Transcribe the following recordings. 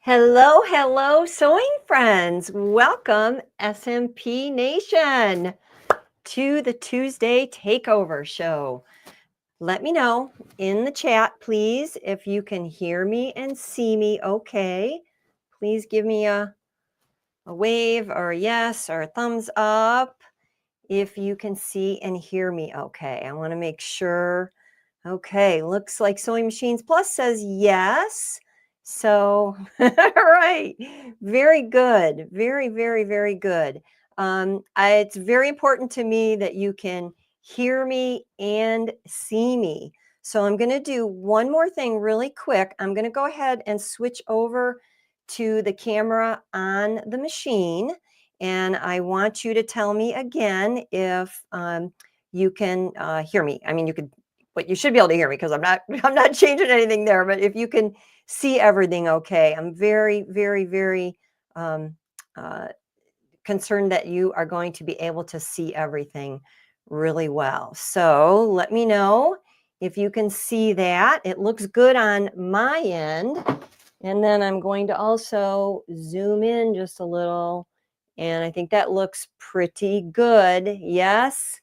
Hello, hello, sewing friends. Welcome, SMP Nation, to the Tuesday Takeover Show. Let me know in the chat, please, if you can hear me and see me okay. Please give me a wave or a yes or a thumbs up if you can see and hear me okay. I want to make sure. Okay, looks like Sewing Machines Plus says yes. So, all right, very good. Very, very, very good. It's very important to me that you can hear me and see me. So I'm going to do one more thing really quick. I'm going to go ahead and switch over to the camera on the machine. And I want you to tell me again if you can hear me. I mean, you could, but you should be able to hear me because I'm not changing anything there. But if you can see everything okay, I'm very, very, very um, uh, concerned that you are going to be able to see everything really well. So let me know if you can see that. It looks good on my end. And then I'm going to also zoom in just a little. And I think that looks pretty good. Yes.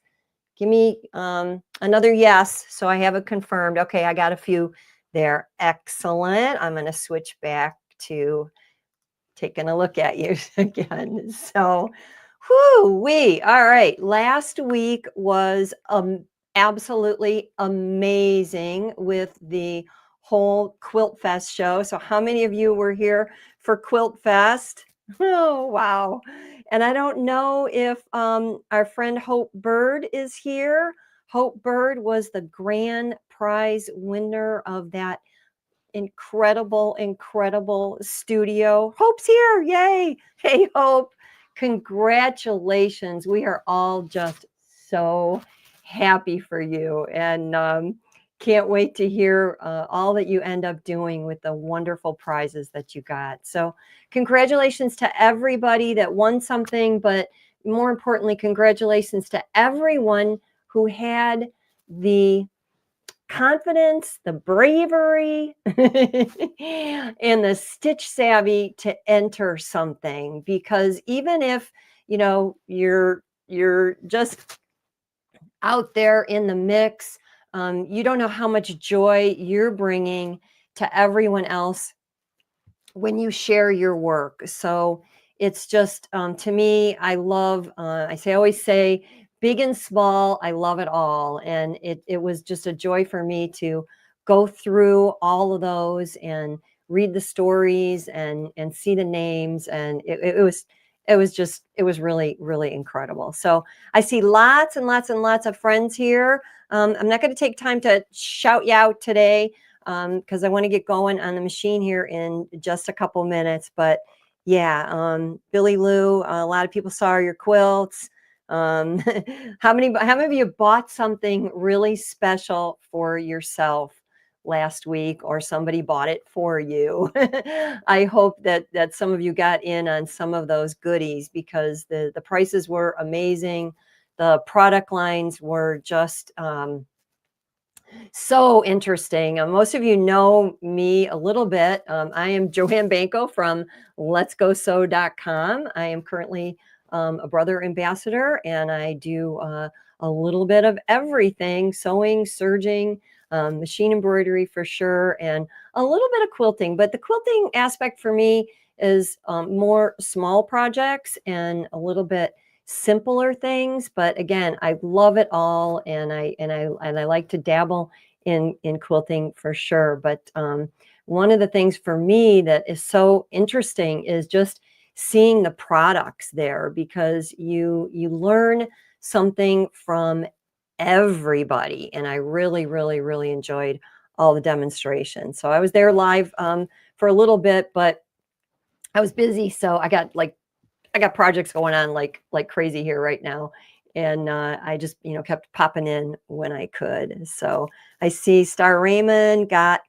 Give me another yes. So I have it confirmed. Okay, I got a few there. Excellent. I'm going to switch back to taking a look at you again. So, whoo-wee. All right. Last week was absolutely amazing with the whole Quilt Fest show. So how many of you were here for Quilt Fest? Oh, wow. And I don't know if our friend Hope Bird is here. Hope Bird was the grand prize winner of that incredible studio. Hope's here. Yay. Hey, Hope. Congratulations. We are all just so happy for you. And can't wait to hear all that you end up doing with the wonderful prizes that you got. So congratulations to everybody that won something, but more importantly, congratulations to everyone who had the confidence, the bravery, and the stitch savvy to enter something. Because even if you're just out there in the mix, you don't know how much joy you're bringing to everyone else when you share your work. So it's just to me, I love. Always say, big and small, I love it all, and it was just a joy for me to go through all of those and read the stories and see the names, and it was really, really incredible. So I see lots and lots and lots of friends here. I'm not going to take time to shout you out today because I want to get going on the machine here in just a couple minutes. But yeah, Billy Lou, a lot of people saw your quilts. How many of you bought something really special for yourself last week, or somebody bought it for you? I hope that some of you got in on some of those goodies, because the prices were amazing. The product lines were just so interesting. Most of you know me a little bit. I am Joanne Banko from letsgosew.com. I am currently a brother ambassador, and I do a little bit of everything: sewing, serging, machine embroidery for sure, and a little bit of quilting. But the quilting aspect for me is more small projects and a little bit simpler things. But again, I love it all, and I like to dabble in quilting for sure. But one of the things for me that is so interesting is just seeing the products there, because you learn something from everybody. And I really, really, really enjoyed all the demonstrations. So I was there live for a little bit, but I was busy, so I got projects going on like crazy here right now. And I just, kept popping in when I could. So I see Star Raymond got,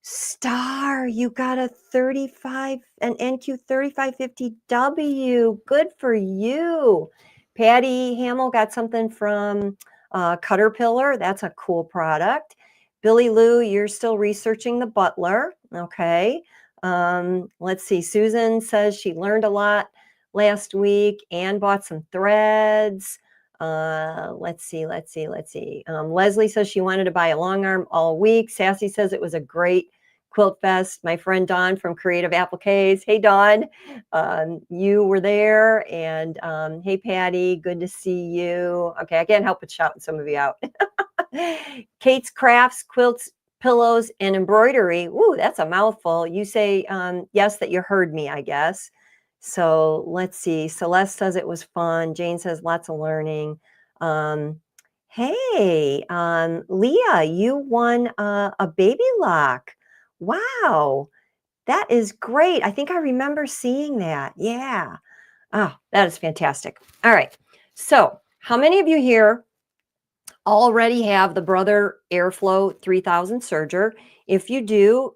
Star, you got a 35, an NQ 3550W. Good for you. Patty Hamill got something from Caterpillar. That's a cool product. Billy Lou, you're still researching the Butler. Okay. Let's see. Susan says she learned a lot last week and bought some threads. Let's see. Leslie says she wanted to buy a long arm all week. Sassy says it was a great quilt fest. My friend Dawn from Creative Appliques. Hey, Dawn, you were there. And hey, Patty, good to see you. Okay, I can't help but shouting some of you out. Kate's Crafts, Quilts, Pillows, and Embroidery. Ooh, that's a mouthful. You say yes, that you heard me, I guess. So let's see. Celeste says it was fun. Jane says lots of learning. Hey, Leah, you won a baby lock. Wow, that is great. I think I remember seeing that. Yeah. Oh, that is fantastic. All right. So how many of you here already have the Brother Airflow 3000 serger? If you do,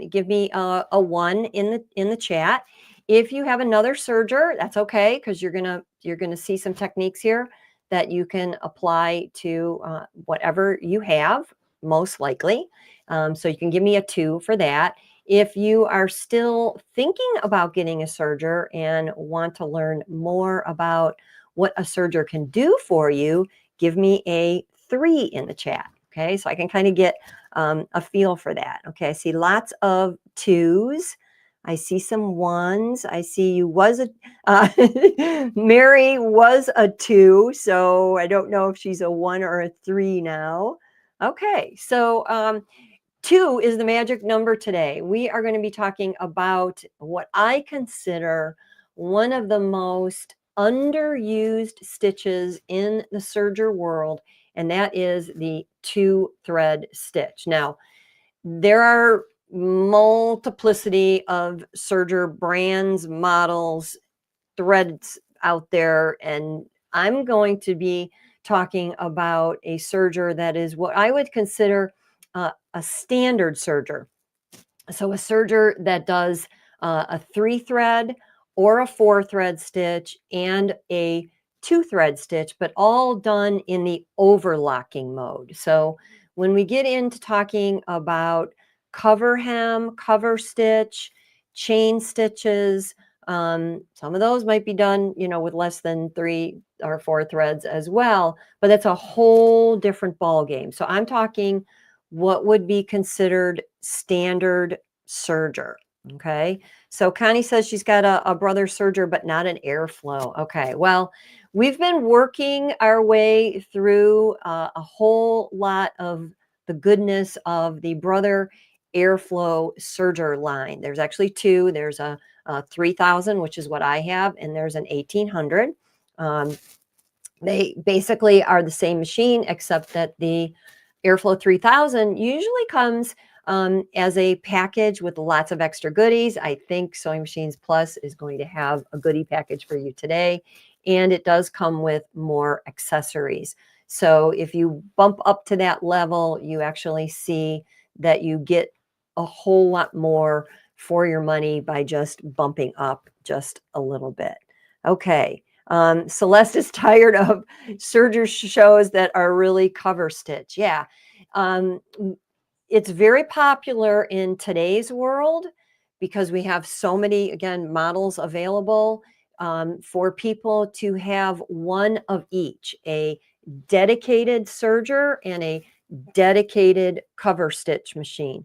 give me a 1 in the chat. If you have another serger, that's okay, because you're gonna see some techniques here that you can apply to whatever you have, most likely. So you can give me a 2 for that. If you are still thinking about getting a serger and want to learn more about what a serger can do for you, give me a 3 in the chat. Okay, so I can kind of get a feel for that. Okay, I see lots of 2s. I see some 1s. I see you was a Mary was a 2, so I don't know if she's a 1 or a 3 now. Okay, so 2 is the magic number today. We are going to be talking about what I consider one of the most underused stitches in the serger world, and that is the 2-thread stitch. Now, there are multiplicity of serger brands, models, threads out there, and I'm going to be talking about a serger that is what I would consider a standard serger. So a serger that does a 3-thread or a 4-thread stitch and a 2-thread stitch, but all done in the overlocking mode. So when we get into talking about cover hem, cover stitch, chain stitches, some of those might be done, with less than 3 or 4 threads as well, but that's a whole different ball game. So I'm talking what would be considered standard serger. Okay. So Connie says she's got a Brother serger, but not an Airflow. Okay. Well, we've been working our way through a whole lot of the goodness of the Brother Airflow serger line. There's actually 2. There's a 3000, which is what I have, and there's an 1800. They basically are the same machine, except that the Airflow 3000 usually comes as a package with lots of extra goodies. I think Sewing Machines Plus is going to have a goodie package for you today, and it does come with more accessories. So if you bump up to that level, you actually see that you get a whole lot more for your money by just bumping up just a little bit. Okay. Celeste is tired of serger shows that are really cover stitch. Yeah. It's very popular in today's world because we have so many, again, models available for people to have one of each, a dedicated serger and a dedicated cover stitch machine.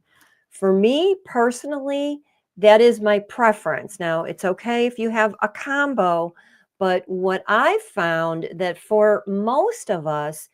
For me personally, that is my preference. Now, it's okay if you have a combo, but what I've found that for most of us,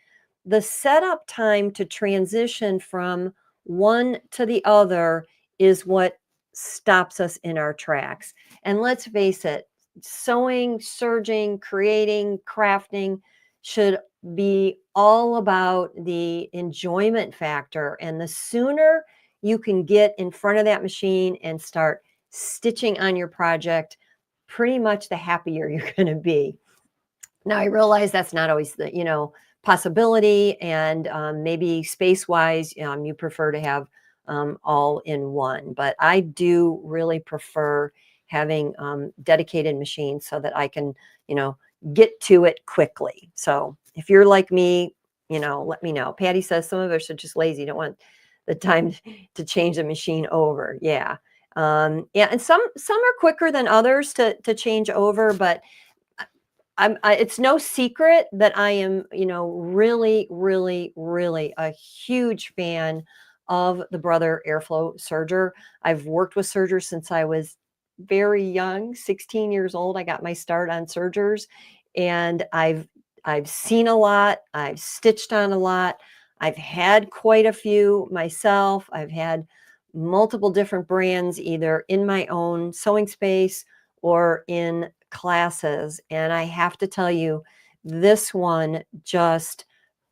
the setup time to transition from one to the other is what stops us in our tracks. And let's face it, sewing, serging, creating, crafting should be all about the enjoyment factor. And the sooner you can get in front of that machine and start stitching on your project, pretty much the happier you're going to be. Now, I realize that's not always the, possibility, and maybe space-wise, you prefer to have all in one. But I do really prefer having dedicated machines so that I can, get to it quickly. So if you're like me, let me know. Patty says some of us are just lazy, don't want the time to change the machine over. Yeah. Yeah, and some are quicker than others to change over, but it's no secret that I am, really, really, really a huge fan of the Brother Airflow Serger. I've worked with sergers since I was very young, 16 years old. I got my start on sergers, and I've seen a lot. I've stitched on a lot. I've had quite a few myself. I've had multiple different brands, either in my own sewing space or in classes. And I have to tell you, this one just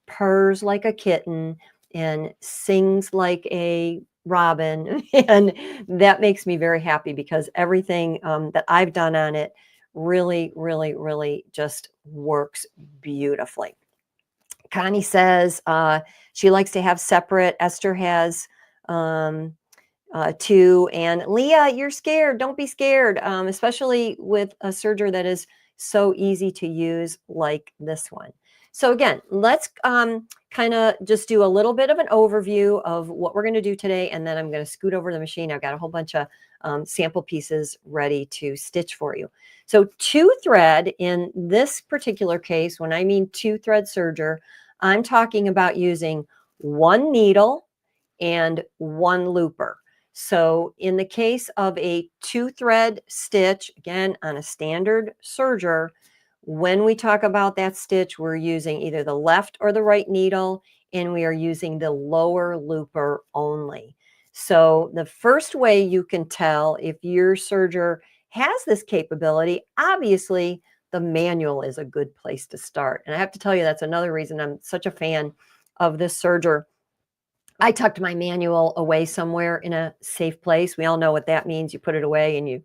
purrs like a kitten and sings like a robin. And that makes me very happy because everything that I've done on it really, really, really just works beautifully. Connie says she likes to have separate. Esther has um, too. And Leah, you're scared. Don't be scared, especially with a serger that is so easy to use like this one. So again, let's kind of just do a little bit of an overview of what we're going to do today, and then I'm going to scoot over the machine. I've got a whole bunch of sample pieces ready to stitch for you. So 2-thread in this particular case, when I mean 2-thread serger, I'm talking about using 1 needle and 1 looper. So in the case of a 2-thread stitch, again, on a standard serger, when we talk about that stitch, we're using either the left or the right needle, and we are using the lower looper only. So the first way you can tell if your serger has this capability, obviously the manual is a good place to start. And I have to tell you, that's another reason I'm such a fan of this serger. I tucked my manual away somewhere in a safe place. We all know what that means. You put it away and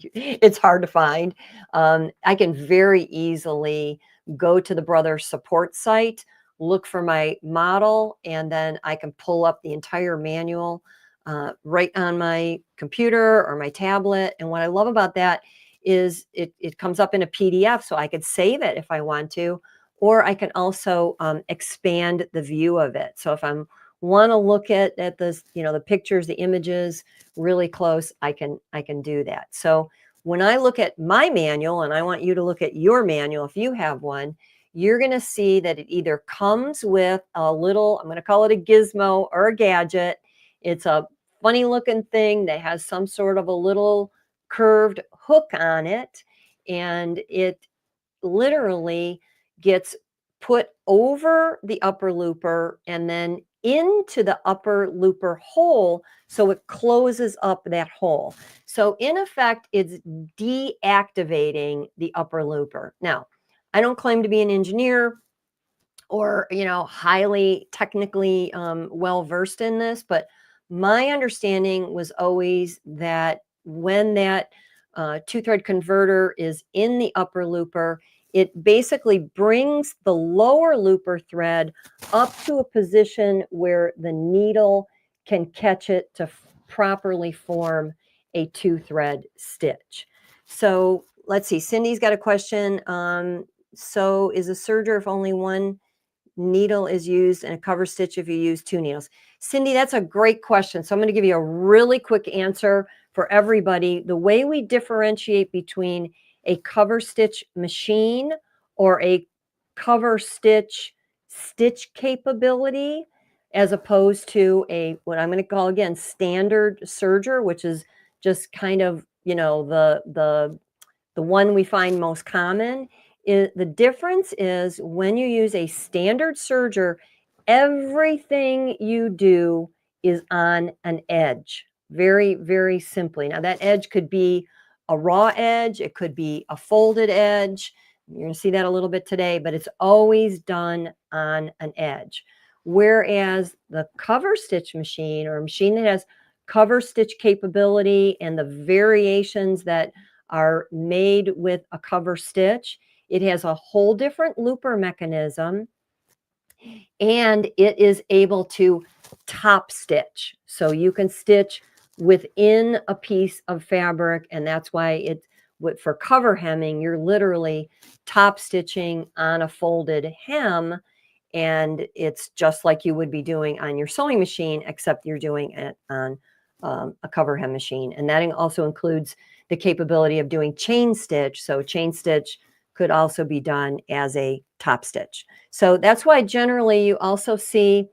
it's hard to find. I can very easily go to the Brother support site, look for my model, and then I can pull up the entire manual right on my computer or my tablet. And what I love about that is it comes up in a PDF, so I could save it if I want to, or I can also expand the view of it. So if I'm want to look at this, the pictures, the images really close, I can do that. So when I look at my manual, and I want you to look at your manual if you have one, you're going to see that it either comes with a little, I'm going to call it a gizmo or a gadget. It's a funny looking thing that has some sort of a little curved hook on it, and it literally gets put over the upper looper and then into the upper looper hole, so it closes up that hole. So in effect, it's deactivating the upper looper. Now, I don't claim to be an engineer or highly technically well versed in this, but my understanding was always that when that 2-thread converter is in the upper looper, it basically brings the lower looper thread up to a position where the needle can catch it to properly form a 2-thread stitch. So let's see, Cindy's got a question. So is a serger if only 1 needle is used and a cover stitch if you use 2 needles? Cindy, that's a great question. So I'm going to give you a really quick answer for everybody. The way we differentiate between a cover stitch machine or a cover stitch capability, as opposed to what I'm going to call again standard serger, which is just kind of the one we find most common, is the difference is when you use a standard serger, everything you do is on an edge, very, very simply. Now that edge could be a raw edge, it could be a folded edge. You're going to see that a little bit today, but it's always done on an edge. Whereas the cover stitch machine, or a machine that has cover stitch capability and the variations that are made with a cover stitch, it has a whole different looper mechanism, and it is able to top stitch. So you can stitch within a piece of fabric, and that's why for cover hemming, you're literally top stitching on a folded hem, and it's just like you would be doing on your sewing machine, except you're doing it on a cover hem machine. And that also includes the capability of doing chain stitch. So chain stitch could also be done as a top stitch. So that's why generally you also see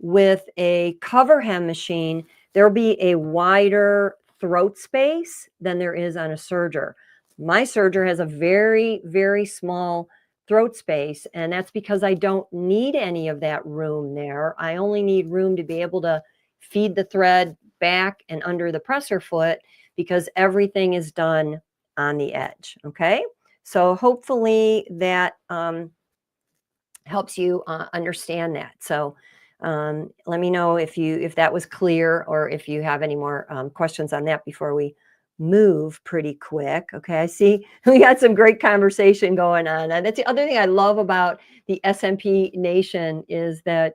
with a cover hem machine, there'll be a wider throat space than there is on a serger. My serger has a very, very small throat space, and that's because I don't need any of that room there. I only need room to be able to feed the thread back and under the presser foot because everything is done on the edge. Okay, so hopefully that helps you understand that. So let me know if that was clear, or if you have any more questions on that before we move pretty quick. Okay, I see we got some great conversation going on. And that's the other thing I love about the SMP Nation is that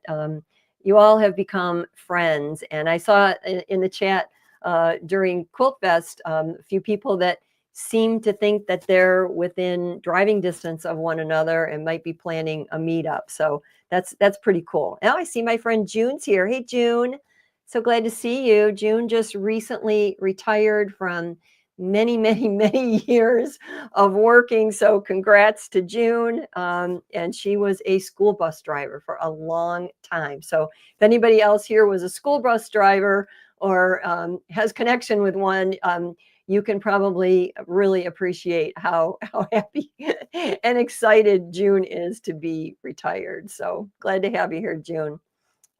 you all have become friends. And I saw in the chat during Quilt Fest a few people that seem to think that they're within driving distance of one another and might be planning a meetup. So that's pretty cool. Now I see my friend June's here. Hey, June. So glad to see you. June just recently retired from many, many, many years of working. So congrats to June. And she was a school bus driver for a long time. So if anybody else here was a school bus driver or has connection with one, you can probably really appreciate how happy and excited June is to be retired. So glad to have you here, June.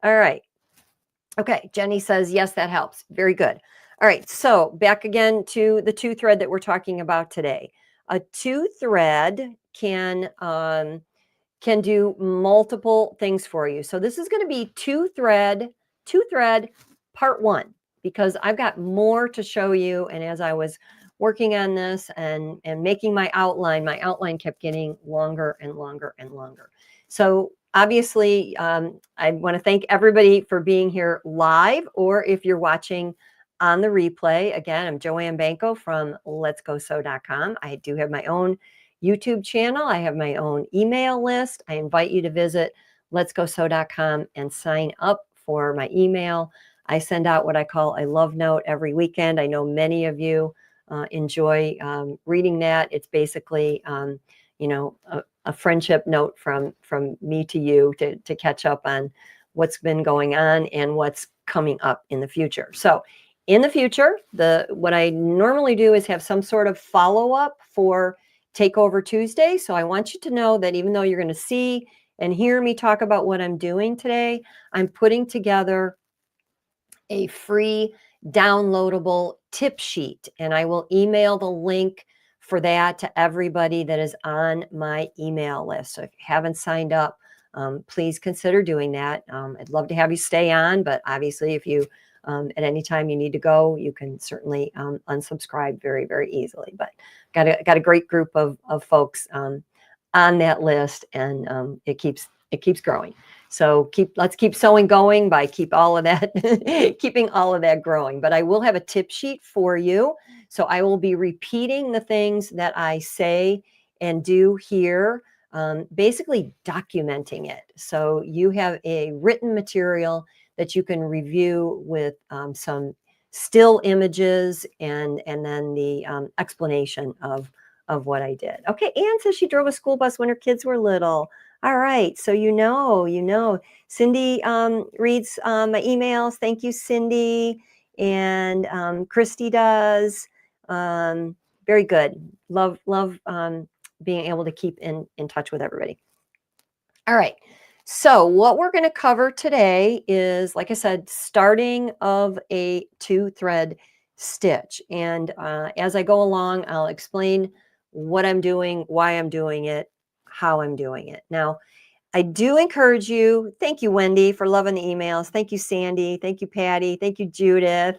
All right. Okay, Jenny says, yes, that helps. Very good. All right, so back again to the two thread that we're talking about today. A two thread can do multiple things for you. So this is going to be two thread part one, because I've got more to show you. And as I was working on this and making my outline kept getting longer and longer and longer. So obviously, I want to thank everybody for being here live, or if you're watching on the replay. Again, I'm Joanne Banko from letsgosew.com. I do have my own YouTube channel. I have my own email list. I invite you to visit letsgosew.com and sign up for my email. I send out what I call a love note every weekend. I know many of you enjoy reading that. It's basically, a friendship note from me to you to catch up on what's been going on and what's coming up in the future. So in the future, what I normally do is have some sort of follow-up for Takeover Tuesday. So I want you to know that even though you're going to see and hear me talk about what I'm doing today, I'm putting together a free downloadable tip sheet, and I will email the link for that to everybody that is on my email list. So if you haven't signed up, please consider doing that. I'd love to have you stay on, but obviously if you at any time you need to go, you can certainly unsubscribe very, very easily. But got a great group of folks on that list, and it keeps growing. So let's keep sewing going by keeping all of that growing. But I will have a tip sheet for you. So I will be repeating the things that I say and do here, basically documenting it. So you have a written material that you can review with some still images and then the explanation of what I did. Okay, Anne says she drove a school bus when her kids were little. All right, so you know. Cindy reads my emails. Thank you, Cindy. And Christy does. Very good. Love being able to keep in touch with everybody. All right. So what we're going to cover today is, like I said, starting of a two-thread stitch. And as I go along, I'll explain what I'm doing, why I'm doing it, how I'm doing it. Now, I do encourage you. Thank you, Wendy, for loving the emails. Thank you, Sandy. Thank you, Patty. Thank you, Judith.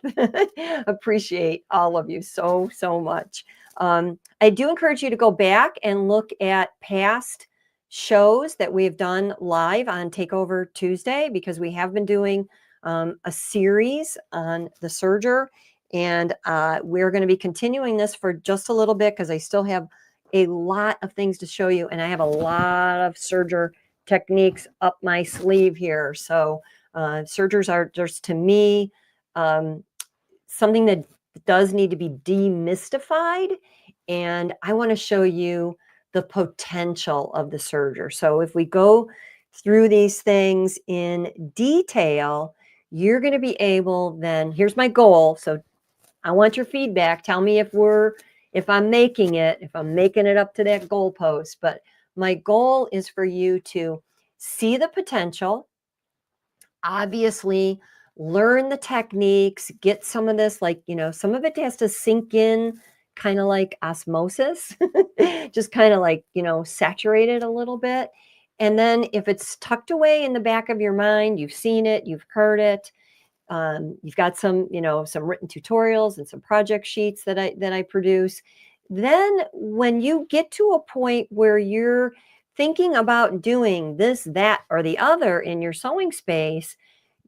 Appreciate all of you so much. I do encourage you to go back and look at past shows that we've done live on Takeover Tuesday, because we have been doing a series on the serger, and we're going to be continuing this for just a little bit because I still have a lot of things to show you, and I have a lot of serger techniques up my sleeve here. So sergers are just, to me, something that does need to be demystified. And I want to show you the potential of the serger. So if we go through these things in detail, you're going to be able then, here's my goal. So I want your feedback. Tell me if I'm making it up to that goalpost. But my goal is for you to see the potential, obviously learn the techniques, get some of this, like, some of it has to sink in kind of like osmosis, just kind of like, saturate it a little bit. And then if it's tucked away in the back of your mind, you've seen it, you've heard it, you've got some written tutorials and some project sheets that I produce. Then when you get to a point where you're thinking about doing this, that, or the other in your sewing space,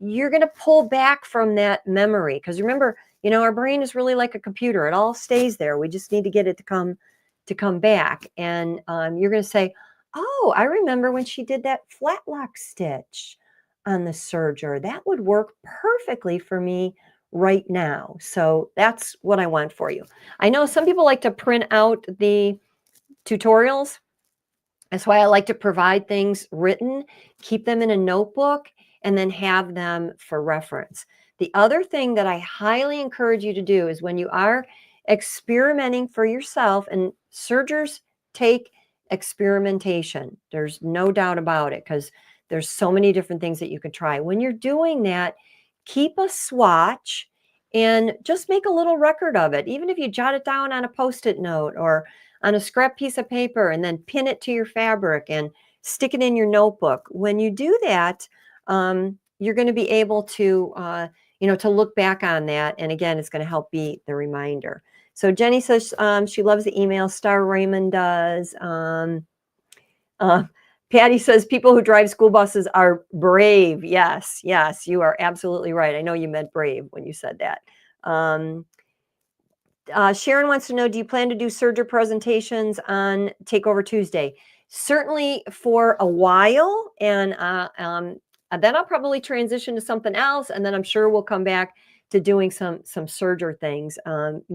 you're going to pull back from that memory. Because remember, our brain is really like a computer. It all stays there. We just need to get it to come back. And you're going to say, oh, I remember when she did that flat lock stitch on the serger. That would work perfectly for me right now. So that's what I want for you. I know some people like to print out the tutorials. That's why I like to provide things written, keep them in a notebook, and then have them for reference. The other thing that I highly encourage you to do is when you are experimenting for yourself, and sergers take experimentation. There's no doubt about it, because there's so many different things that you can try. When you're doing that, keep a swatch and just make a little record of it. Even if you jot it down on a Post-it note or on a scrap piece of paper and then pin it to your fabric and stick it in your notebook. When you do that, you're going to be able to, to look back on that. And again, it's going to help be the reminder. So Jenny says she loves the email. Star Raymond does. Patty says people who drive school buses are brave. Yes, you are absolutely right. I know you meant brave when you said that. Sharon wants to know, do you plan to do serger presentations on Takeover Tuesday? Certainly for a while, and then I'll probably transition to something else, and then I'm sure we'll come back to doing some serger things.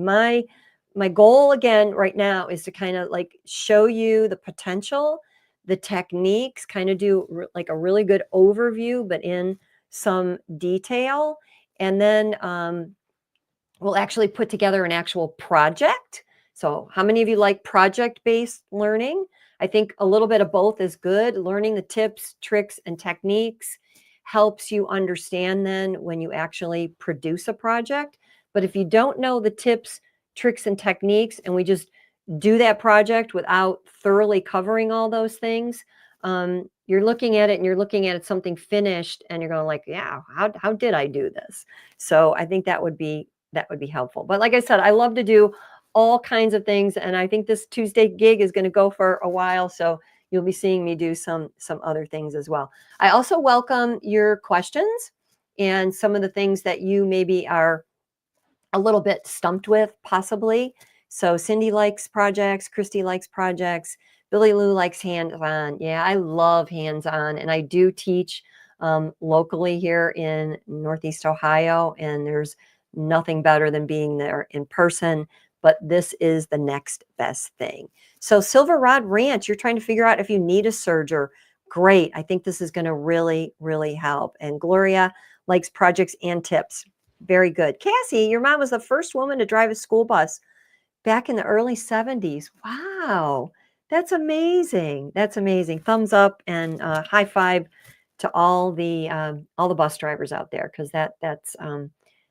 My goal again right now is to kind of like show you the potential, the techniques, kind of do like a really good overview, but in some detail, and then we'll actually put together an actual project. So how many of you like project-based learning? I think a little bit of both is good. Learning the tips, tricks, and techniques helps you understand then when you actually produce a project. But if you don't know the tips, tricks, and techniques, and we just do that project without thoroughly covering all those things, you're looking at it and you're looking at something finished and you're going like, yeah, how did I do this? So I think that would be helpful. But like I said, I love to do all kinds of things. And I think this Tuesday gig is going to go for a while. So you'll be seeing me do some other things as well. I also welcome your questions and some of the things that you maybe are a little bit stumped with, possibly. So Cindy likes projects, Christy likes projects, Billy Lou likes hands-on. Yeah, I love hands-on, and I do teach locally here in Northeast Ohio, and there's nothing better than being there in person, but this is the next best thing. So Silver Rod Ranch, you're trying to figure out if you need a serger. Great. I think this is going to really, really help. And Gloria likes projects and tips. Very good. Cassie, your mom was the first woman to drive a school bus back in the early 70s. Wow. That's amazing. That's amazing. Thumbs up and high five to all the bus drivers out there, because that's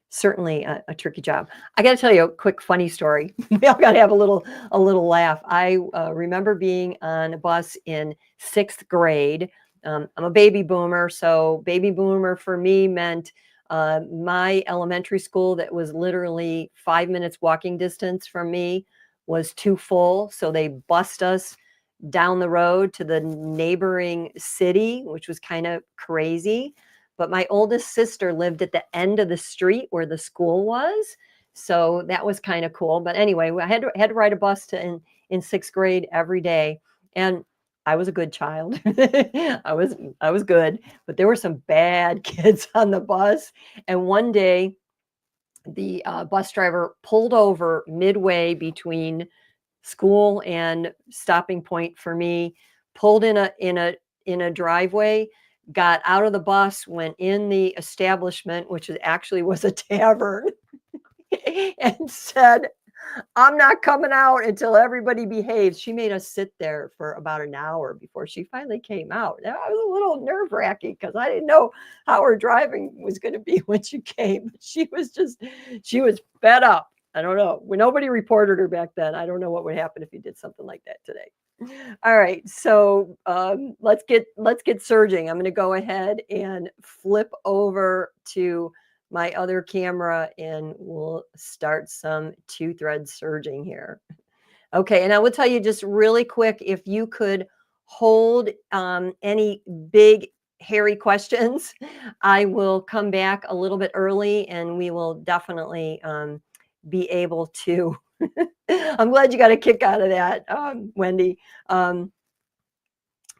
certainly a tricky job. I got to tell you a quick funny story. We all got to have a little laugh. I remember being on a bus in 6th grade. I'm a baby boomer, so baby boomer for me meant my elementary school that was literally 5 minutes walking distance from me was too full, so they bused us down the road to the neighboring city, which was kind of crazy. But my oldest sister lived at the end of the street where the school was. So that was kind of cool. But anyway, I had to ride a bus in 6th grade every day. And I was a good child. I was good. But there were some bad kids on the bus. And one day the bus driver pulled over midway between school and stopping point for me, pulled in a driveway, got out of the bus, went in the establishment, which actually was a tavern, and said, "I'm not coming out until everybody behaves." She made us sit there for about an hour before she finally came out. That was a little nerve-wracking because I didn't know how her driving was going to be when she came. She was fed up. I don't know. When nobody reported her back then, I don't know what would happen if you did something like that today. All right, so let's get serging. I'm going to go ahead and flip over to my other camera and we'll start some 2-thread serging here. Okay, and I will tell you just really quick, if you could hold any big hairy questions, I will come back a little bit early and we will definitely be able to. I'm glad you got a kick out of that, Wendy.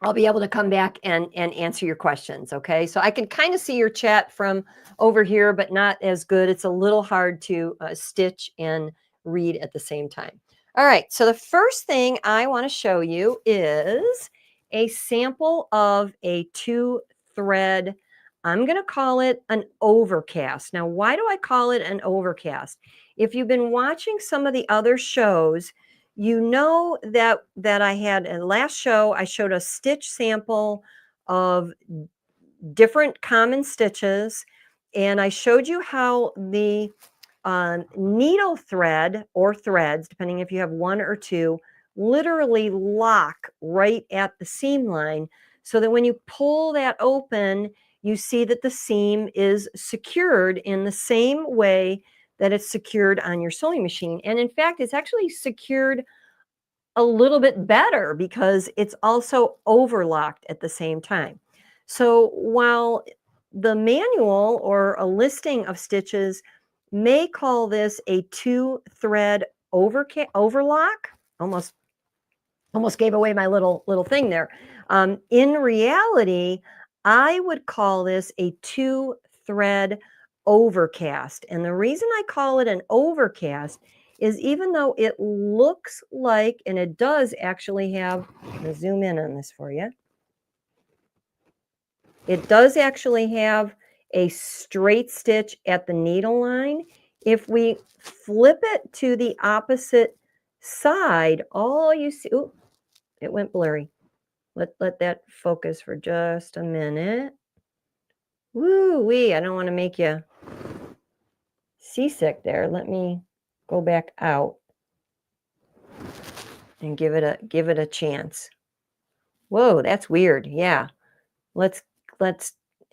I'll be able to come back and answer your questions. Okay. So I can kind of see your chat from over here, but not as good. It's a little hard to stitch and read at the same time. All right. So the first thing I want to show you is a sample of a 2-thread. I'm going to call it an overcast. Now, why do I call it an overcast? If you've been watching some of the other shows, you know that I had in last show, I showed a stitch sample of different common stitches, and I showed you how the needle thread or threads, depending if you have one or two, literally lock right at the seam line, so that when you pull that open, you see that the seam is secured in the same way that it's secured on your sewing machine. And in fact, it's actually secured a little bit better because it's also overlocked at the same time. So while the manual or a listing of stitches may call this a 2-thread overlock, almost gave away my little thing there. In reality, I would call this a 2-thread overcast. And the reason I call it an overcast is even though it looks like, and it does actually have, I'm going to zoom in on this for you. It does actually have a straight stitch at the needle line. If we flip it to the opposite side, all you see, ooh, it went blurry. Let that focus for just a minute. Woo-wee, I don't want to make you seasick there. Let me go back out and give it a chance. Whoa, that's weird. Yeah. Let's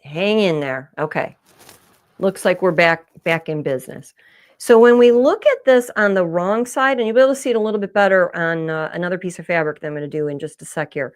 hang in there. Okay. Looks like we're back in business. So when we look at this on the wrong side, and you'll be able to see it a little bit better on another piece of fabric that I'm going to do in just a sec here,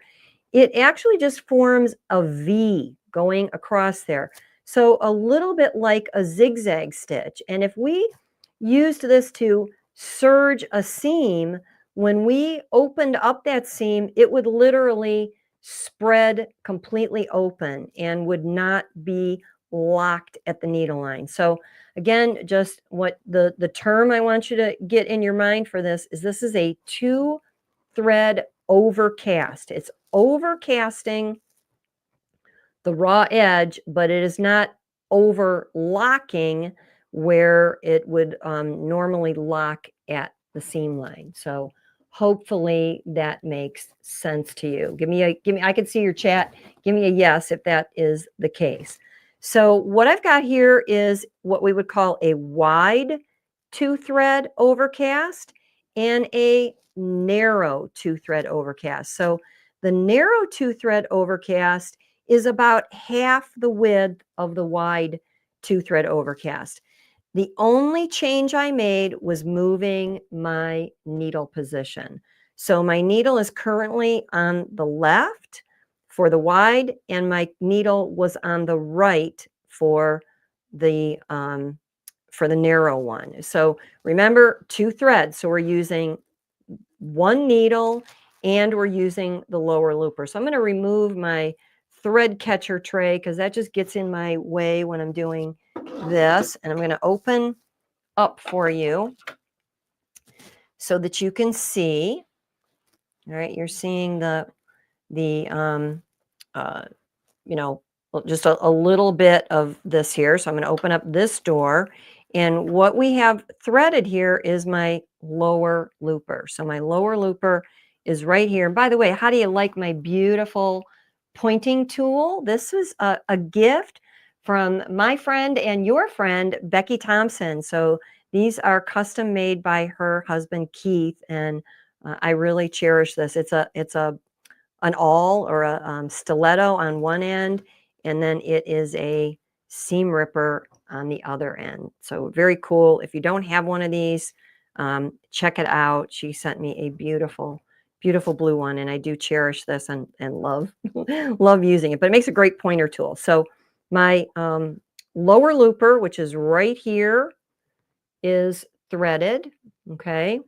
it actually just forms a V going across there. So a little bit like a zigzag stitch. And if we used this to serge a seam, when we opened up that seam, it would literally spread completely open and would not be locked at the needle line. So again, just what the term I want you to get in your mind for this is a 2-thread overcast. It's overcasting the raw edge, but it is not overlocking where it would normally lock at the seam line. So hopefully that makes sense to you. Give me, I can see your chat. Give me a yes if that is the case. So what I've got here is what we would call a wide 2-thread overcast and a narrow 2-thread overcast. So the narrow 2-thread overcast is about half the width of the wide 2-thread overcast. The only change I made was moving my needle position. So my needle is currently on the left for the wide, and my needle was on the right for the narrow one. So remember, 2 threads. So we're using 1 needle and we're using the lower looper. So I'm going to remove my thread catcher tray because that just gets in my way when I'm doing this. And I'm going to open up for you so that you can see. All right, you're seeing the you know, just a little bit of this here. So I'm going to open up this door. And what we have threaded here is my lower looper. So my lower looper is right here. And by the way, how do you like my beautiful pointing tool? This was a gift from my friend and your friend, Becky Thompson. So these are custom made by her husband, Keith. And I really cherish this. It's an awl or a stiletto on one end, and then it is a seam ripper on the other end. So very cool. If you don't have one of these, check it out. She sent me a beautiful, beautiful blue one, and I do cherish this and love love using it. But it makes a great pointer tool. So my lower looper, which is right here, is threaded. Okay.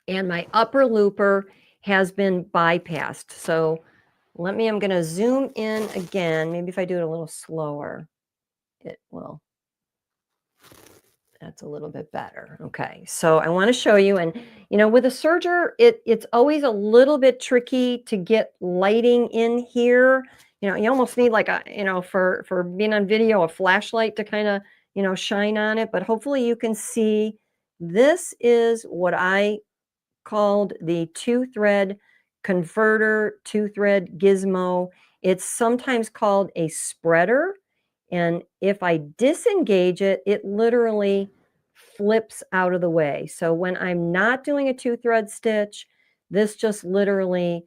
And my upper looper has been bypassed. So I'm going to zoom in again. Maybe if I do it a little slower, it will. That's a little bit better. Okay. So I want to show you, and with a serger, it's always a little bit tricky to get lighting in here. You almost need like a, for being on video, a flashlight to kind of, shine on it. But hopefully you can see this is what I called the two-thread converter, two-thread gizmo. It's sometimes called a spreader. And if I disengage it, it literally flips out of the way. So when I'm not doing a two-thread stitch, this just literally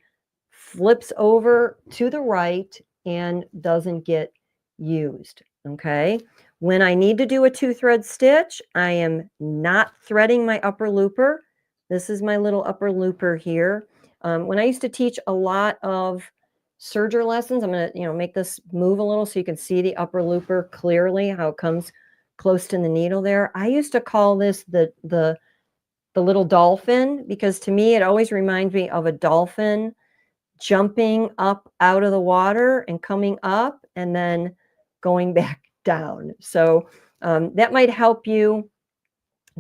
flips over to the right and doesn't get used. Okay. When I need to do a two-thread stitch, I am not threading my upper looper. This is my little upper looper here. When I used to teach a lot of serger lessons, I'm going to, make this move a little so you can see the upper looper clearly, how it comes close to the needle there. I used to call this the little dolphin, because to me, it always reminds me of a dolphin jumping up out of the water and coming up and then going back down. So that might help you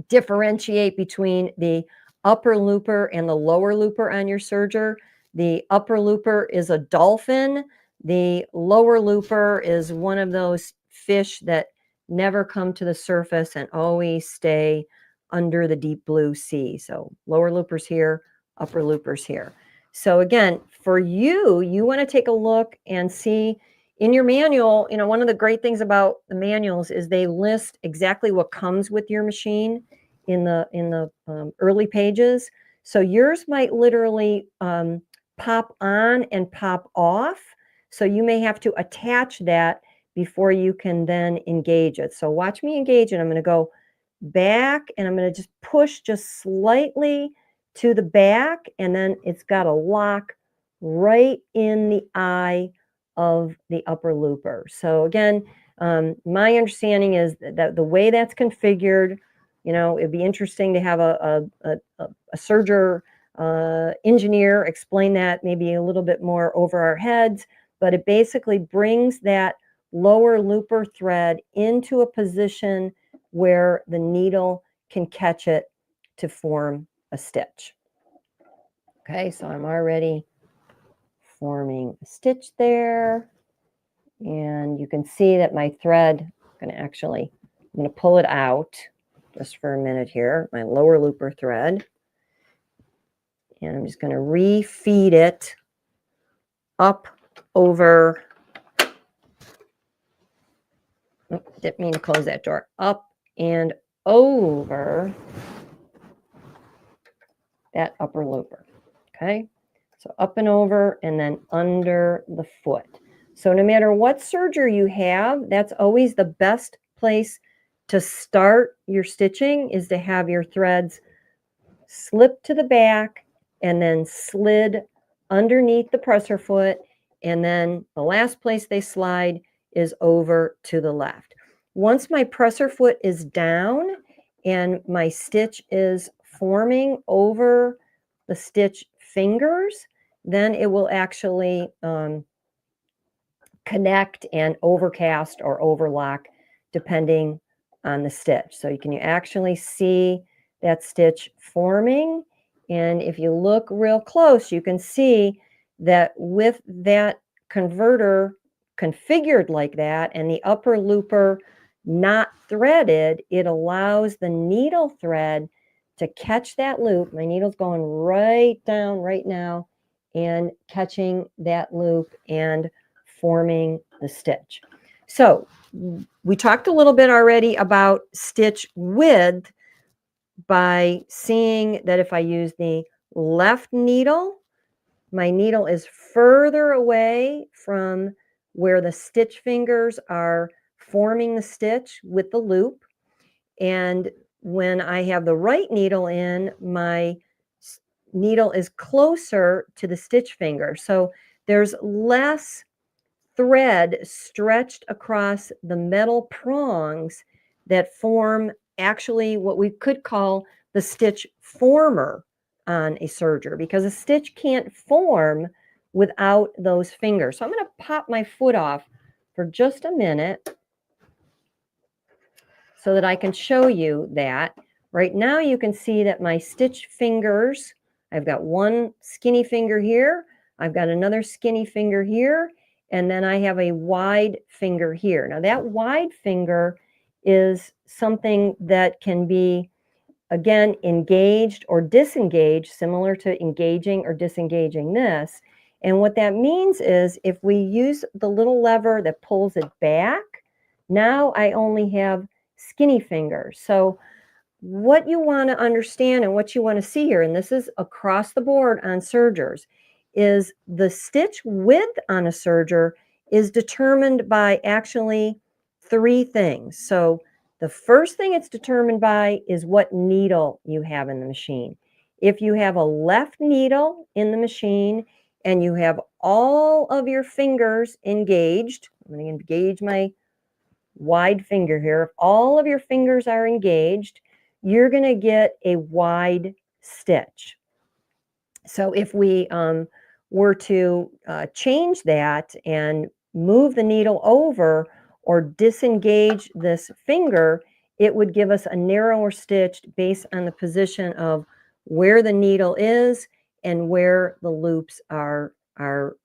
differentiate between the upper looper and the lower looper on your serger. The upper looper is a dolphin. The lower looper is one of those fish that never come to the surface and always stay under the deep blue sea. So lower loopers here, upper loopers here. So again, for you, you want to take a look and see in your manual. One of the great things about the manuals is they list exactly what comes with your machine in the early pages. So yours might literally pop on and pop off. So you may have to attach that before you can then engage it. So watch me engage it. I'm going to go back and I'm going to just push just slightly to the back, and then it's got a lock right in the eye of the upper looper. So again, my understanding is that the way that's configured, it'd be interesting to have a serger engineer explain that maybe a little bit more over our heads, but it basically brings that lower looper thread into a position where the needle can catch it to form a stitch. Okay, so I'm already forming a stitch there. And you can see that my thread, I'm going to pull it out just for a minute here, my lower looper thread. And I'm just going to refeed it up over, didn't mean to close that door, up and over that upper looper. Okay, so up and over and then under the foot. So no matter what serger you have, that's always the best place to start your stitching, is to have your threads slip to the back and then slid underneath the presser foot. And then the last place they slide is over to the left. Once my presser foot is down and my stitch is forming over the stitch fingers, then it will actually connect and overcast or overlock depending on the stitch. So you actually see that stitch forming. And if you look real close, you can see that with that converter configured like that and the upper looper not threaded, it allows the needle thread to catch that loop. My needle's going right down right now and catching that loop and forming the stitch. So we talked a little bit already about stitch width by seeing that if I use the left needle, my needle is further away from where the stitch fingers are forming the stitch with the loop. And when I have the right needle in, my needle is closer to the stitch finger. So there's less thread stretched across the metal prongs that form actually what we could call the stitch former on a serger, because a stitch can't form without those fingers. So I'm going to pop my foot off for just a minute so that I can show you that. Right now you can see that my stitch fingers, I've got one skinny finger here, I've got another skinny finger here, and then I have a wide finger here. Now that wide finger is something that can be, again, engaged or disengaged, similar to engaging or disengaging this. And what that means is if we use the little lever that pulls it back, now I only have skinny fingers. So what you want to understand and what you want to see here, and this is across the board on sergers, is the stitch width on a serger is determined by actually three things. So the first thing it's determined by is what needle you have in the machine. If you have a left needle in the machine and you have all of your fingers engaged, I'm going to engage my wide finger here. If all of your fingers are engaged, you're going to get a wide stitch. So if we were to change that and move the needle over or disengage this finger, it would give us a narrower stitch based on the position of where the needle is and where the loops are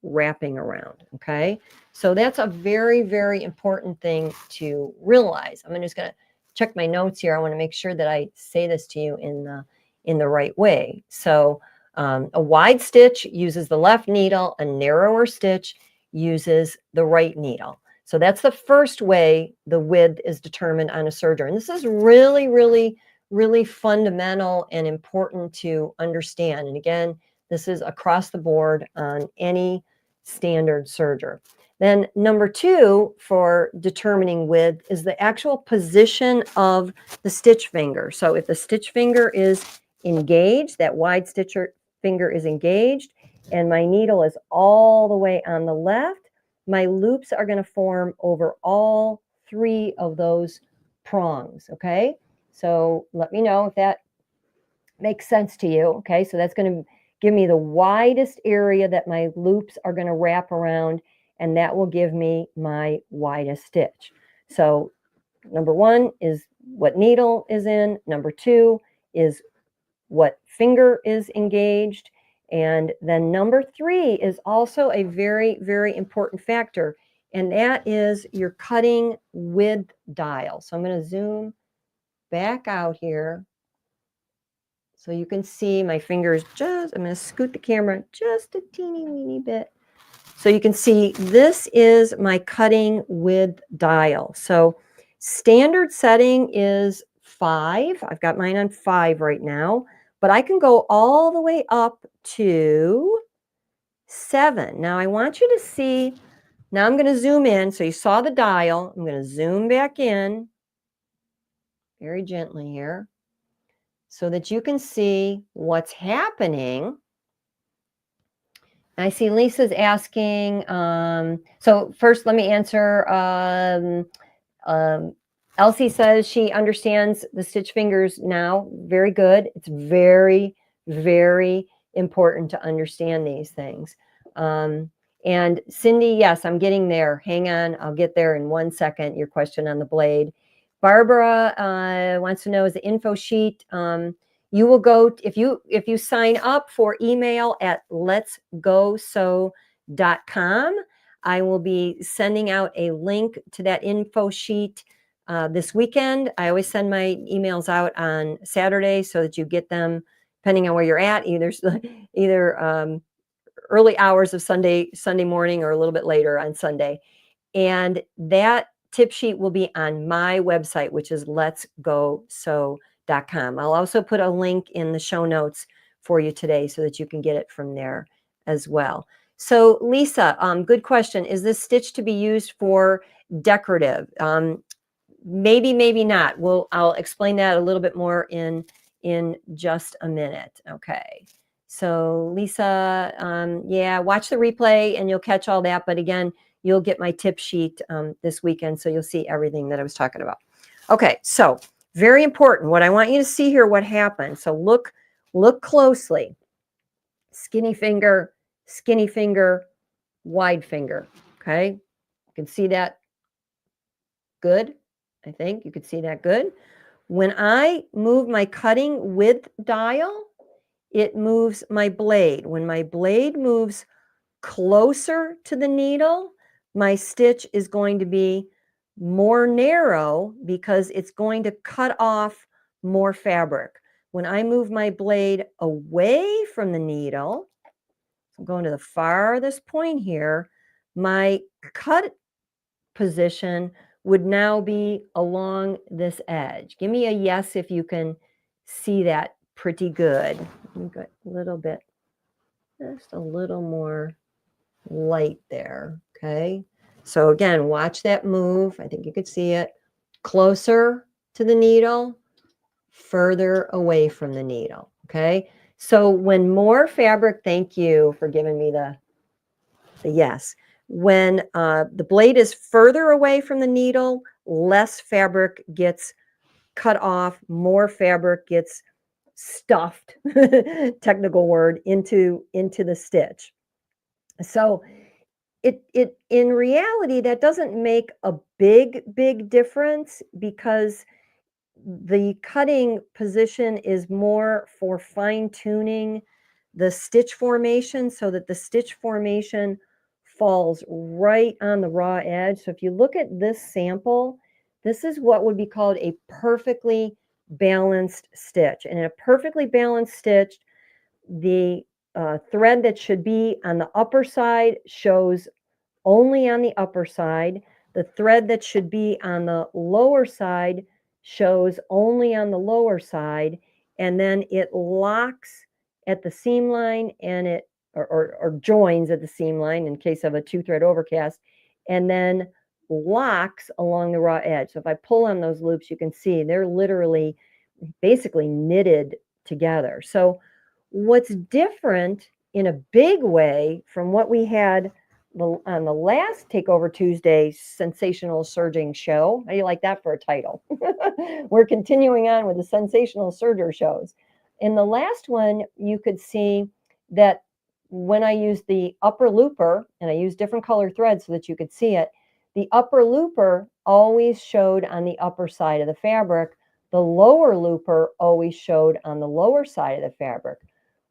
wrapping around. Okay, so that's a very, very important thing to realize. I'm just going to check my notes here. I want to make sure that I say this to you in the right way. So a wide stitch uses the left needle, a narrower stitch uses the right needle. So that's the first way the width is determined on a serger. And this is really, really, really fundamental and important to understand. And again, this is across the board on any standard serger. Then number two for determining width is the actual position of the stitch finger. So if the stitch finger is engaged, that wide stitch finger is engaged, and my needle is all the way on the left, my loops are going to form over all three of those prongs. Okay, so let me know if that makes sense to you. Okay, so that's going to give me the widest area that my loops are going to wrap around, and that will give me my widest stitch. So number one is what needle is in. Number two is what finger is engaged. And then number three is also a very, very important factor, and that is your cutting width dial. So I'm going to zoom back out here so you can see my fingers I'm going to scoot the camera just a teeny weeny bit. So you can see this is my cutting width dial. So standard setting is 5. I've got mine on 5 right now, but I can go all the way up to 7. Now I want you to see, now I'm going to zoom in. So you saw the dial. I'm going to zoom back in very gently here so that you can see what's happening. I see Lisa's asking, so first let me answer. Elsie says she understands the stitch fingers now. Very good. It's very, very important to understand these things. And Cindy, yes, I'm getting there. Hang on. I'll get there in 1 second. Your question on the blade. Barbara wants to know, is the info sheet, you will go, if you sign up for email at letsgosew.com, I will be sending out a link to that info sheet this weekend. I always send my emails out on Saturday so that you get them depending on where you're at, either early hours of Sunday morning or a little bit later on Sunday. And that tip sheet will be on my website, which is letsgosew.com. I'll also put a link in the show notes for you today so that you can get it from there as well. So Lisa, good question. Is this stitch to be used for decorative? Maybe, maybe not. I'll explain that a little bit more in just a minute. Okay. So Lisa, yeah, watch the replay and you'll catch all that. But again, you'll get my tip sheet this weekend, so you'll see everything that I was talking about. Okay, so very important. What I want you to see here, what happened. So look closely. Skinny finger, wide finger. Okay, you can see that good. I think you could see that good. When I move my cutting width dial, it moves my blade. When my blade moves closer to the needle, my stitch is going to be more narrow because it's going to cut off more fabric. When I move my blade away from the needle, I'm going to the farthest point here, my cut position would now be along this edge. Give me a yes if you can see that pretty good. We've got a little bit, just a little more light there. Okay. So again, watch that move. I think you could see it. Closer to the needle, further away from the needle. Okay. So when more fabric, thank you for giving me the yes. When the blade is further away from the needle, less fabric gets cut off, more fabric gets stuffed, technical word, into the stitch. So it in reality, that doesn't make a big difference because the cutting position is more for fine tuning the stitch formation so that the stitch formation falls right on the raw edge. So if you look at this sample, this is what would be called a perfectly balanced stitch. And in a perfectly balanced stitch, the thread that should be on the upper side shows only on the upper side. The thread that should be on the lower side shows only on the lower side, and then it locks at the seam line and it or joins at the seam line in case of a two-thread overcast, and then locks along the raw edge. So if I pull on those loops, you can see they're literally basically knitted together. So what's different in a big way from what we had on the last Takeover Tuesday sensational serging show. How do you like that for a title? We're continuing on with the sensational serger shows. In the last one, you could see that when I used the upper looper, and I used different color threads so that you could see it, the upper looper always showed on the upper side of the fabric. The lower looper always showed on the lower side of the fabric.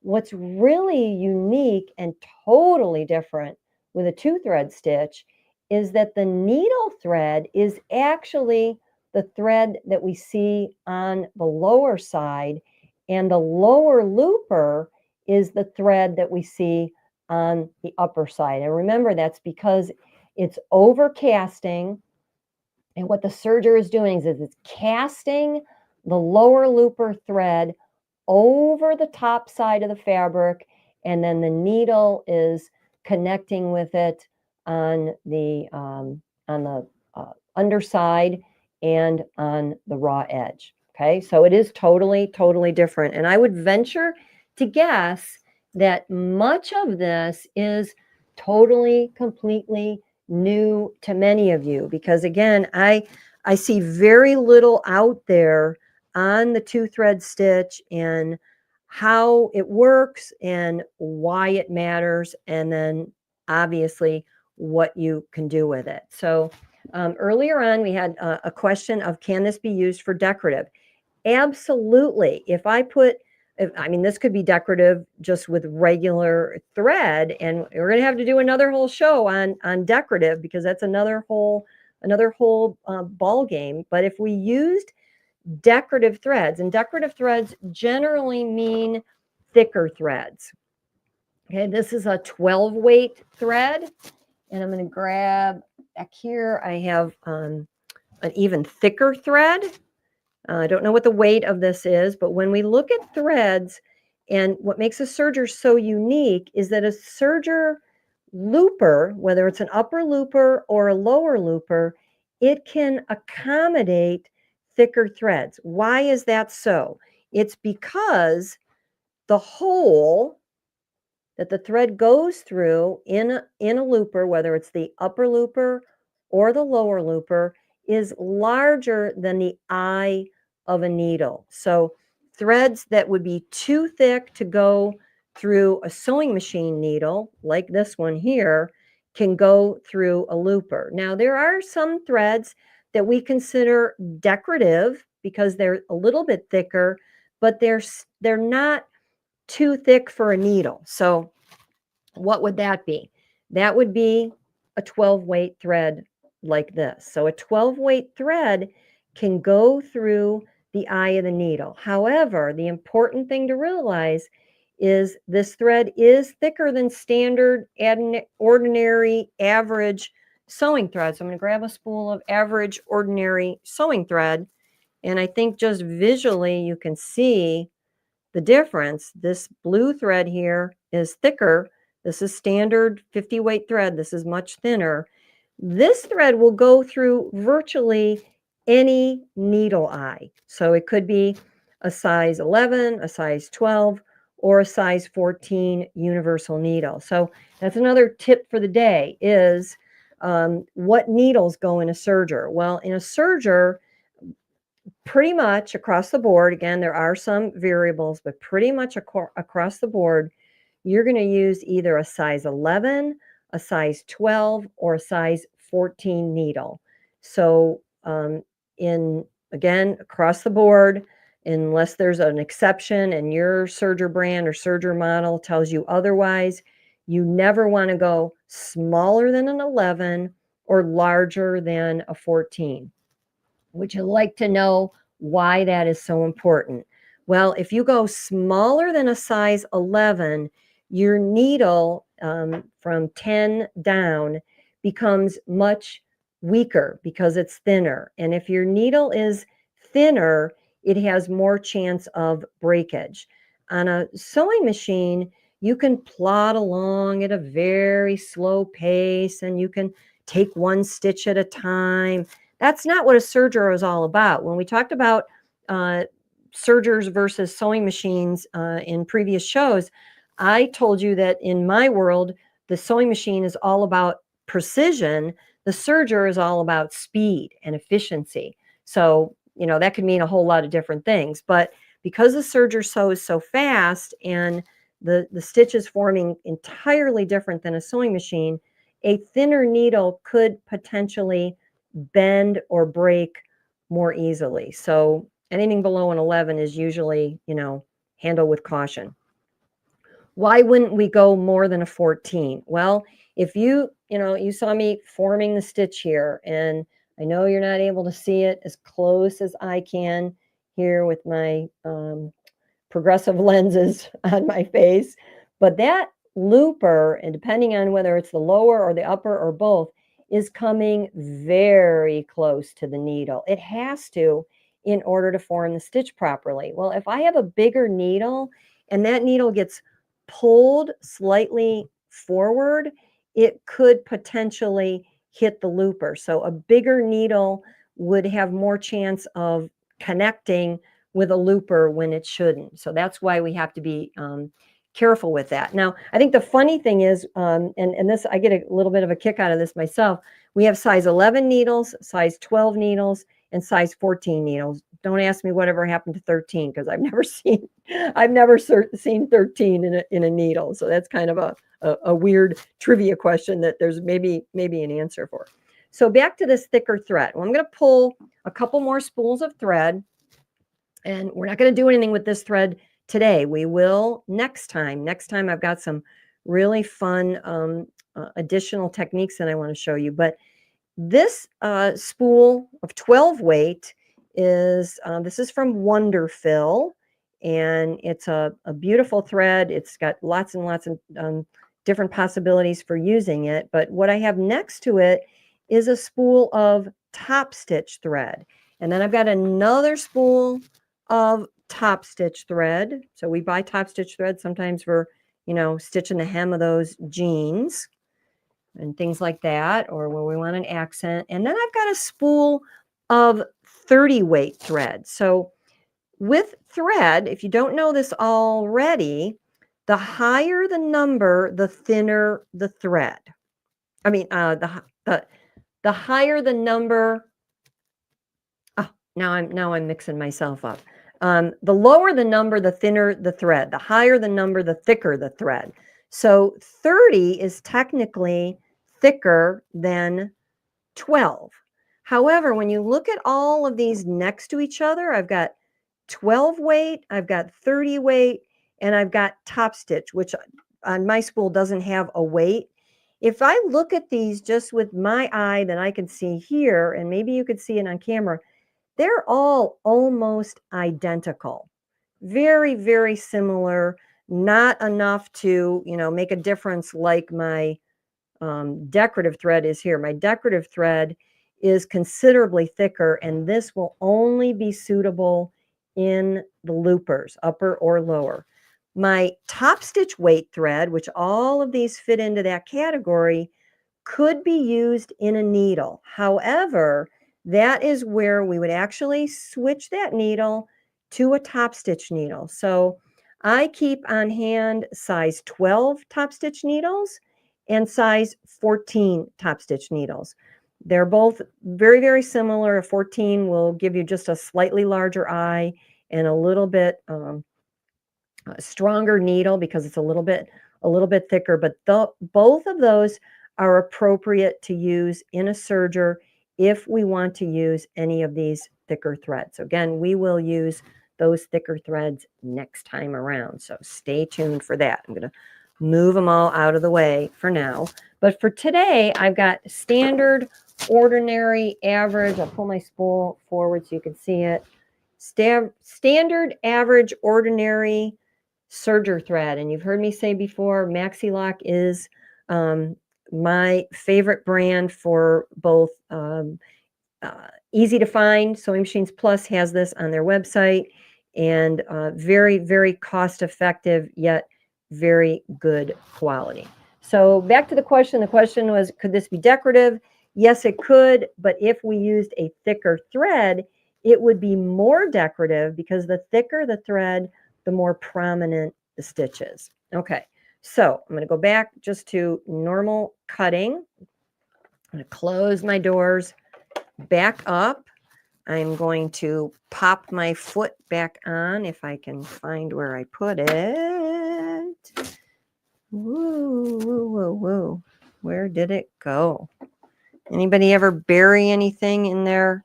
What's really unique and totally different with a two-thread stitch is that the needle thread is actually the thread that we see on the lower side, and the lower looper is the thread that we see on the upper side. And remember, that's because it's overcasting, and what the serger is doing is it's casting the lower looper thread over the top side of the fabric, and then the needle is connecting with it on the underside and on the raw edge. Okay, so it is totally different. And I would venture to guess that much of this is totally, completely new to many of you, because again, I see very little out there on the two-thread stitch and how it works and why it matters, and then obviously what you can do with it. So Earlier on, we had a question of, can this be used for decorative? Absolutely. This could be decorative just with regular thread, and we're going to have to do another whole show on decorative, because that's another whole ball game. But if we used decorative threads, and decorative threads generally mean thicker threads. Okay, this is a 12 weight thread, and I'm going to grab back here. I have an even thicker thread. I don't know what the weight of this is, but when we look at threads, and what makes a serger so unique is that a serger looper, whether it's an upper looper or a lower looper, it can accommodate thicker threads. Why is that so? It's because the hole that the thread goes through in a looper, whether it's the upper looper or the lower looper, is larger than the eye of a needle. So threads that would be too thick to go through a sewing machine needle, like this one here, can go through a looper. Now, there are some threads that we consider decorative because they're a little bit thicker, but they're not too thick for a needle. So what would that be? That would be a 12 weight thread like this. So a 12 weight thread can go through the eye of the needle. However, the important thing to realize is this thread is thicker than standard, ordinary, average sewing thread. So I'm going to grab a spool of average, ordinary sewing thread. And I think just visually you can see the difference. This blue thread here is thicker. This is standard 50 weight thread. This is much thinner. This thread will go through virtually any needle eye. So it could be a size 11, a size 12, or a size 14 universal needle. So that's another tip for the day is what needles go in a serger? Well, in a serger, pretty much across the board, again, there are some variables, but pretty much across the board, you're going to use either a size 11, a size 12, or a size 14 needle. So again, across the board, unless there's an exception and your serger brand or serger model tells you otherwise, you never want to go smaller than an 11 or larger than a 14. Would you like to know why that is so important? Well, if you go smaller than a size 11, your needle from 10 down becomes much weaker because it's thinner. And if your needle is thinner, it has more chance of breakage. On a sewing machine, you can plod along at a very slow pace, and you can take one stitch at a time. That's not what a serger is all about. When we talked about sergers versus sewing machines in previous shows, I told you that in my world, the sewing machine is all about precision. The serger is all about speed and efficiency. So, that could mean a whole lot of different things. But because the serger sews so fast and the stitch is forming entirely different than a sewing machine, a thinner needle could potentially bend or break more easily. So anything below an 11 is usually, handled with caution. Why wouldn't we go more than a 14? Well, if you saw me forming the stitch here, and I know you're not able to see it as close as I can here with my progressive lenses on my face, but that looper, and depending on whether it's the lower or the upper or both, is coming very close to the needle. It has to in order to form the stitch properly. Well, if I have a bigger needle and that needle gets pulled slightly forward, it could potentially hit the looper. So a bigger needle would have more chance of connecting with a looper when it shouldn't. So that's why we have to be careful with that. Now, I think the funny thing is, and this, I get a little bit of a kick out of this myself, we have size 11 needles, size 12 needles, and size 14 needles. Don't ask me whatever happened to 13, because I've never seen 13 in a needle. So that's kind of a weird trivia question that there's maybe an answer for. So back to this thicker thread. Well, I'm going to pull a couple more spools of thread, and we're not going to do anything with this thread today. We will next time. Next time I've got some really fun additional techniques that I want to show you. But this spool of 12 weight is, this is from Wonderfill, and it's a beautiful thread. It's got lots and lots of different possibilities for using it. But what I have next to it is a spool of top stitch thread. And then I've got another spool of top stitch thread. So we buy top stitch thread sometimes for, stitching the hem of those jeans and things like that, or where we want an accent. And then I've got a spool of 30 weight thread. So with thread, if you don't know this already, the higher the number, the thinner the thread. I mean, the higher the number. Oh, now I'm mixing myself up. The lower the number, the thinner the thread. The higher the number, the thicker the thread. So 30 is technically thicker than 12. However, when you look at all of these next to each other, I've got 12 weight, I've got 30 weight, and I've got top stitch, which on my spool doesn't have a weight. If I look at these just with my eye that I can see here, and maybe you could see it on camera, they're all almost identical. Very, very similar, not enough to, make a difference like my decorative thread is here. My decorative thread is considerably thicker, and this will only be suitable in the loopers, upper or lower. My top stitch weight thread, which all of these fit into that category, could be used in a needle. However, that is where we would actually switch that needle to a top stitch needle. So I keep on hand size 12 top stitch needles and size 14 top stitch needles. They're both very, very similar. A 14 will give you just a slightly larger eye and a little bit stronger needle because it's a little bit thicker. But both of those are appropriate to use in a serger if we want to use any of these thicker threads. Again, we will use those thicker threads next time around. So stay tuned for that. I'm going to move them all out of the way for now. But for today, I've got standard, ordinary, average. I'll pull my spool forward so you can see it. Standard, average, ordinary serger thread. And you've heard me say before, Maxi Lock is my favorite brand for both easy to find. Sewing Machines Plus has this on their website, and very, very cost effective, yet very good quality. So back to the question. The question was, could this be decorative? Yes, it could, but if we used a thicker thread, it would be more decorative because the thicker the thread, the more prominent the stitches. Okay, so I'm going to go back just to normal cutting. I'm going to close my doors, back up. I'm going to pop my foot back on if I can find where I put it. Woo, woo, woo, woo. Where did it go? Anybody ever bury anything in their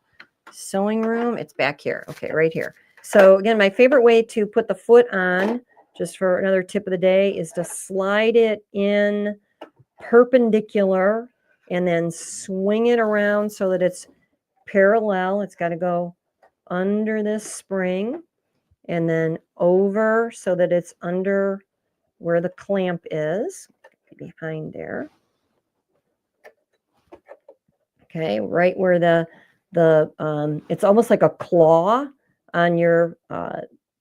sewing room? It's back here. Okay, right here. So again, my favorite way to put the foot on, just for another tip of the day, is to slide it in perpendicular and then swing it around so that it's parallel. It's got to go under this spring and then over so that it's under where the clamp is, behind there. Okay, right where the it's almost like a claw on your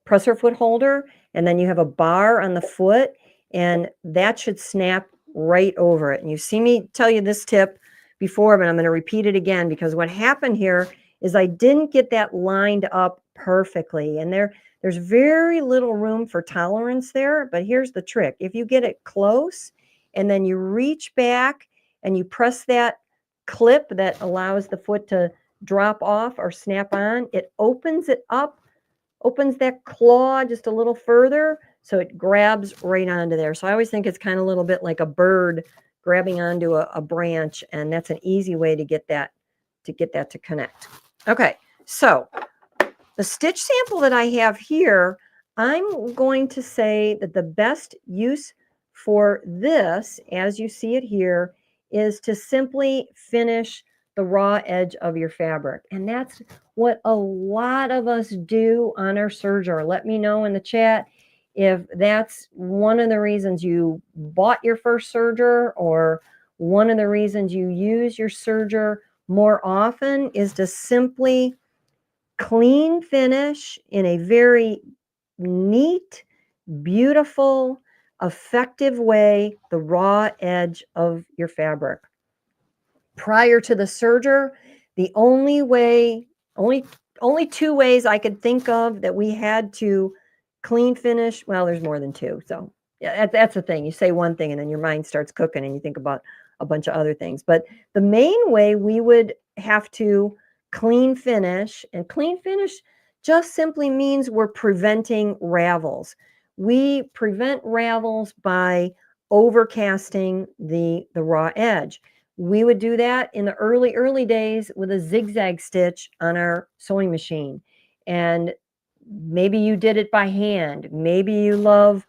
presser foot holder, and then you have a bar on the foot, and that should snap right over it. And you've seen me tell you this tip before, but I'm going to repeat it again because what happened here is I didn't get that lined up perfectly, and there's very little room for tolerance there. But here's the trick: if you get it close and then you reach back and you press that clip that allows the foot to drop off or snap on, it opens it up, opens that claw just a little further, so it grabs right onto there. So I always think it's kind of a little bit like a bird grabbing onto a branch, and that's an easy way to get that to connect. Okay, so the stitch sample that I have here, I'm going to say that the best use for this, as you see it here, is to simply finish the raw edge of your fabric. And that's what a lot of us do on our serger. Let me know in the chat if that's one of the reasons you bought your first serger, or one of the reasons you use your serger more often is to simply clean finish in a very neat, beautiful, effective way the raw edge of your fabric. Prior to the serger, the only two ways I could think of that we had to clean finish, well, there's more than two. So yeah, that's the thing. You say one thing and then your mind starts cooking and you think about a bunch of other things. But the main way we would have to clean finish, and clean finish just simply means we're preventing ravels. We prevent ravels by overcasting the raw edge. We would do that in the early days with a zigzag stitch on our sewing machine. And maybe you did it by hand. Maybe you love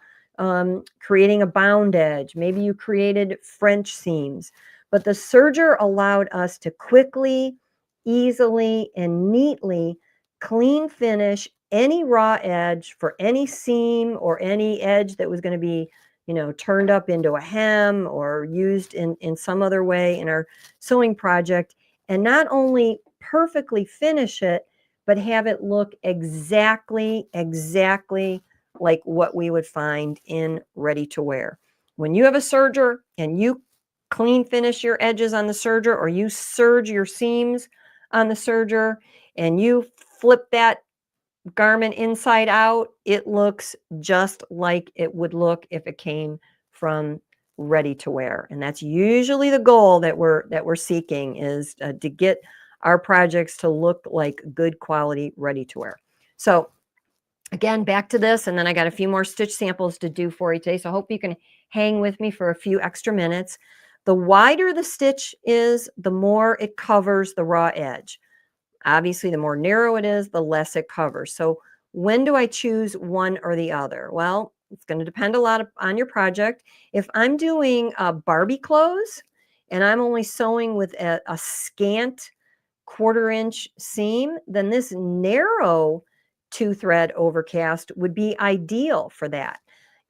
creating a bound edge. Maybe you created French seams. But the serger allowed us to quickly, easily, and neatly clean finish any raw edge for any seam or any edge that was going to be, you know, turned up into a hem or used in some other way in our sewing project, and not only perfectly finish it, but have it look exactly like what we would find in ready to wear. When you have a serger and you clean finish your edges on the serger, or you serge your seams on the serger, and you flip that garment inside out, it looks just like it would look if it came from ready to wear. And that's usually the goal that we're seeking, is to get our projects to look like good quality ready to wear. So again, back to this, and then I got a few more stitch samples to do for you today. So I hope you can hang with me for a few extra minutes. The wider the stitch is, the more it covers the raw edge. Obviously, the more narrow it is, the less it covers. So when do I choose one or the other? Well, it's going to depend a lot on your project. If I'm doing Barbie clothes and I'm only sewing with a scant 1/4 inch seam, then this narrow 2-thread overcast would be ideal for that.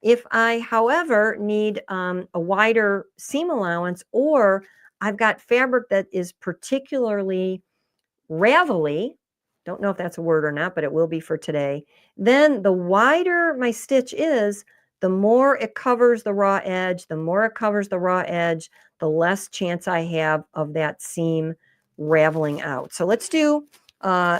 If I, however, need a wider seam allowance, or I've got fabric that is particularly ravelly, don't know if that's a word or not, but it will be for today, then the wider my stitch is, the more it covers the raw edge. The more it covers the raw edge, the less chance I have of that seam raveling out. So let's do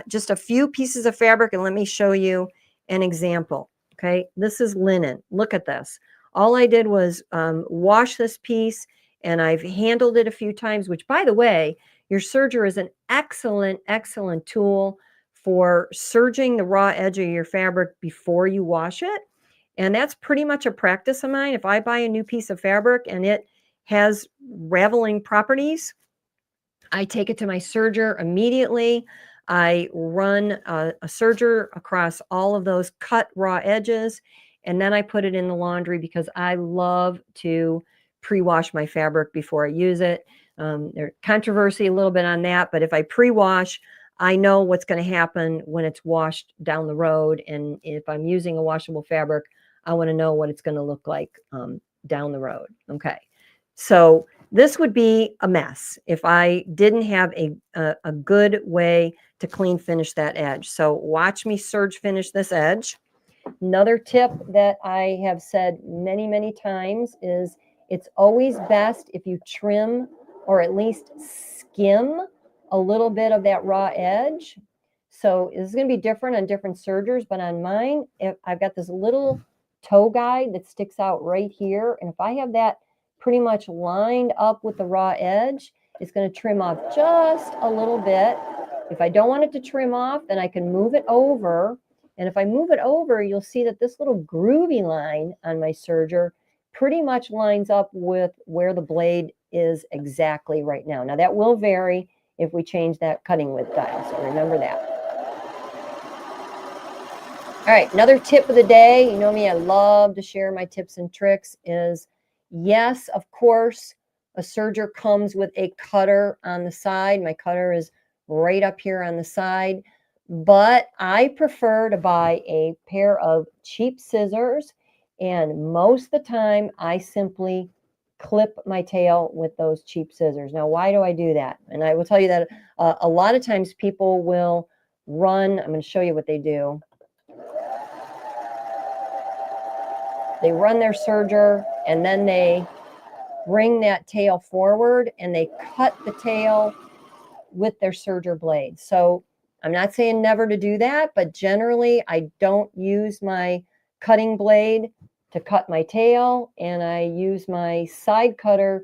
just a few pieces of fabric and let me show you an example. Okay, this is linen. Look at this. All I did was wash this piece, and I've handled it a few times, which, by the way, your serger is an excellent tool for serging the raw edge of your fabric before you wash it. And that's pretty much a practice of mine. If I buy a new piece of fabric and it has raveling properties, I take it to my serger immediately. I run a serger across all of those cut raw edges, and then I put it in the laundry because I love to pre-wash my fabric before I use it. There's controversy a little bit on that, but if I pre-wash, I know what's going to happen when it's washed down the road. And if I'm using a washable fabric, I want to know what it's going to look like down the road. Okay, so this would be a mess if I didn't have a good way to clean finish that edge. So watch me serge finish this edge. Another tip that I have said many times is it's always best if you trim or at least skim a little bit of that raw edge. So this is going to be different on different sergers, but on mine, if I've got this little toe guide that sticks out right here. And if I have that pretty much lined up with the raw edge, it's going to trim off just a little bit. If I don't want it to trim off, then I can move it over. And if I move it over, you'll see that this little groovy line on my serger pretty much lines up with where the blade is exactly right now. Now that will vary if we change that cutting width dial, so remember that. All right, another tip of the day, you know me, I love to share my tips and tricks, is yes, of course, a serger comes with a cutter on the side. My cutter is right up here on the side, but I prefer to buy a pair of cheap scissors, and most of the time I simply clip my tail with those cheap scissors. Now, why do I do that? And I will tell you that a lot of times people will run, I'm going to show you what they do. They run their serger and then they bring that tail forward and they cut the tail with their serger blade. So I'm not saying never to do that, but generally I don't use my cutting blade to cut my tail, and I use my side cutter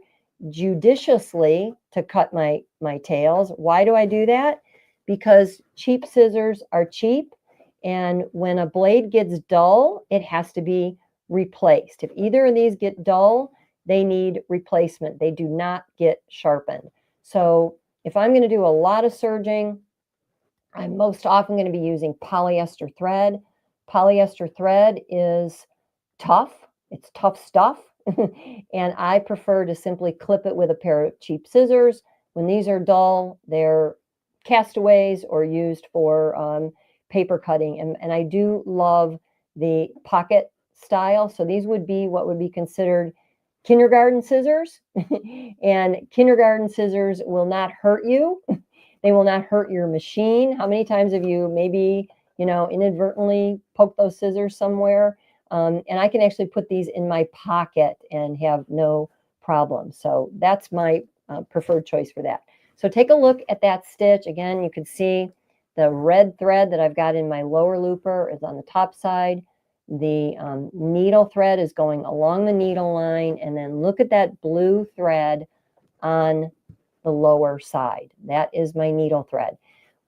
judiciously to cut my tails. Why do I do that? Because cheap scissors are cheap, and when a blade gets dull, it has to be replaced. If either of these get dull, they need replacement. They do not get sharpened. So if I'm going to do a lot of serging, I'm most often going to be using polyester thread. Polyester thread is tough. It's tough stuff. And I prefer to simply clip it with a pair of cheap scissors. When these are dull, they're castaways or used for paper cutting. And I do love the pocket style. So these would be what would be considered kindergarten scissors. And kindergarten scissors will not hurt you. They will not hurt your machine. How many times have you maybe, inadvertently poked those scissors somewhere? And I can actually put these in my pocket and have no problem. So that's my preferred choice for that. So take a look at that stitch. Again, you can see the red thread that I've got in my lower looper is on the top side. The needle thread is going along the needle line, and then look at that blue thread on the lower side. That is my needle thread.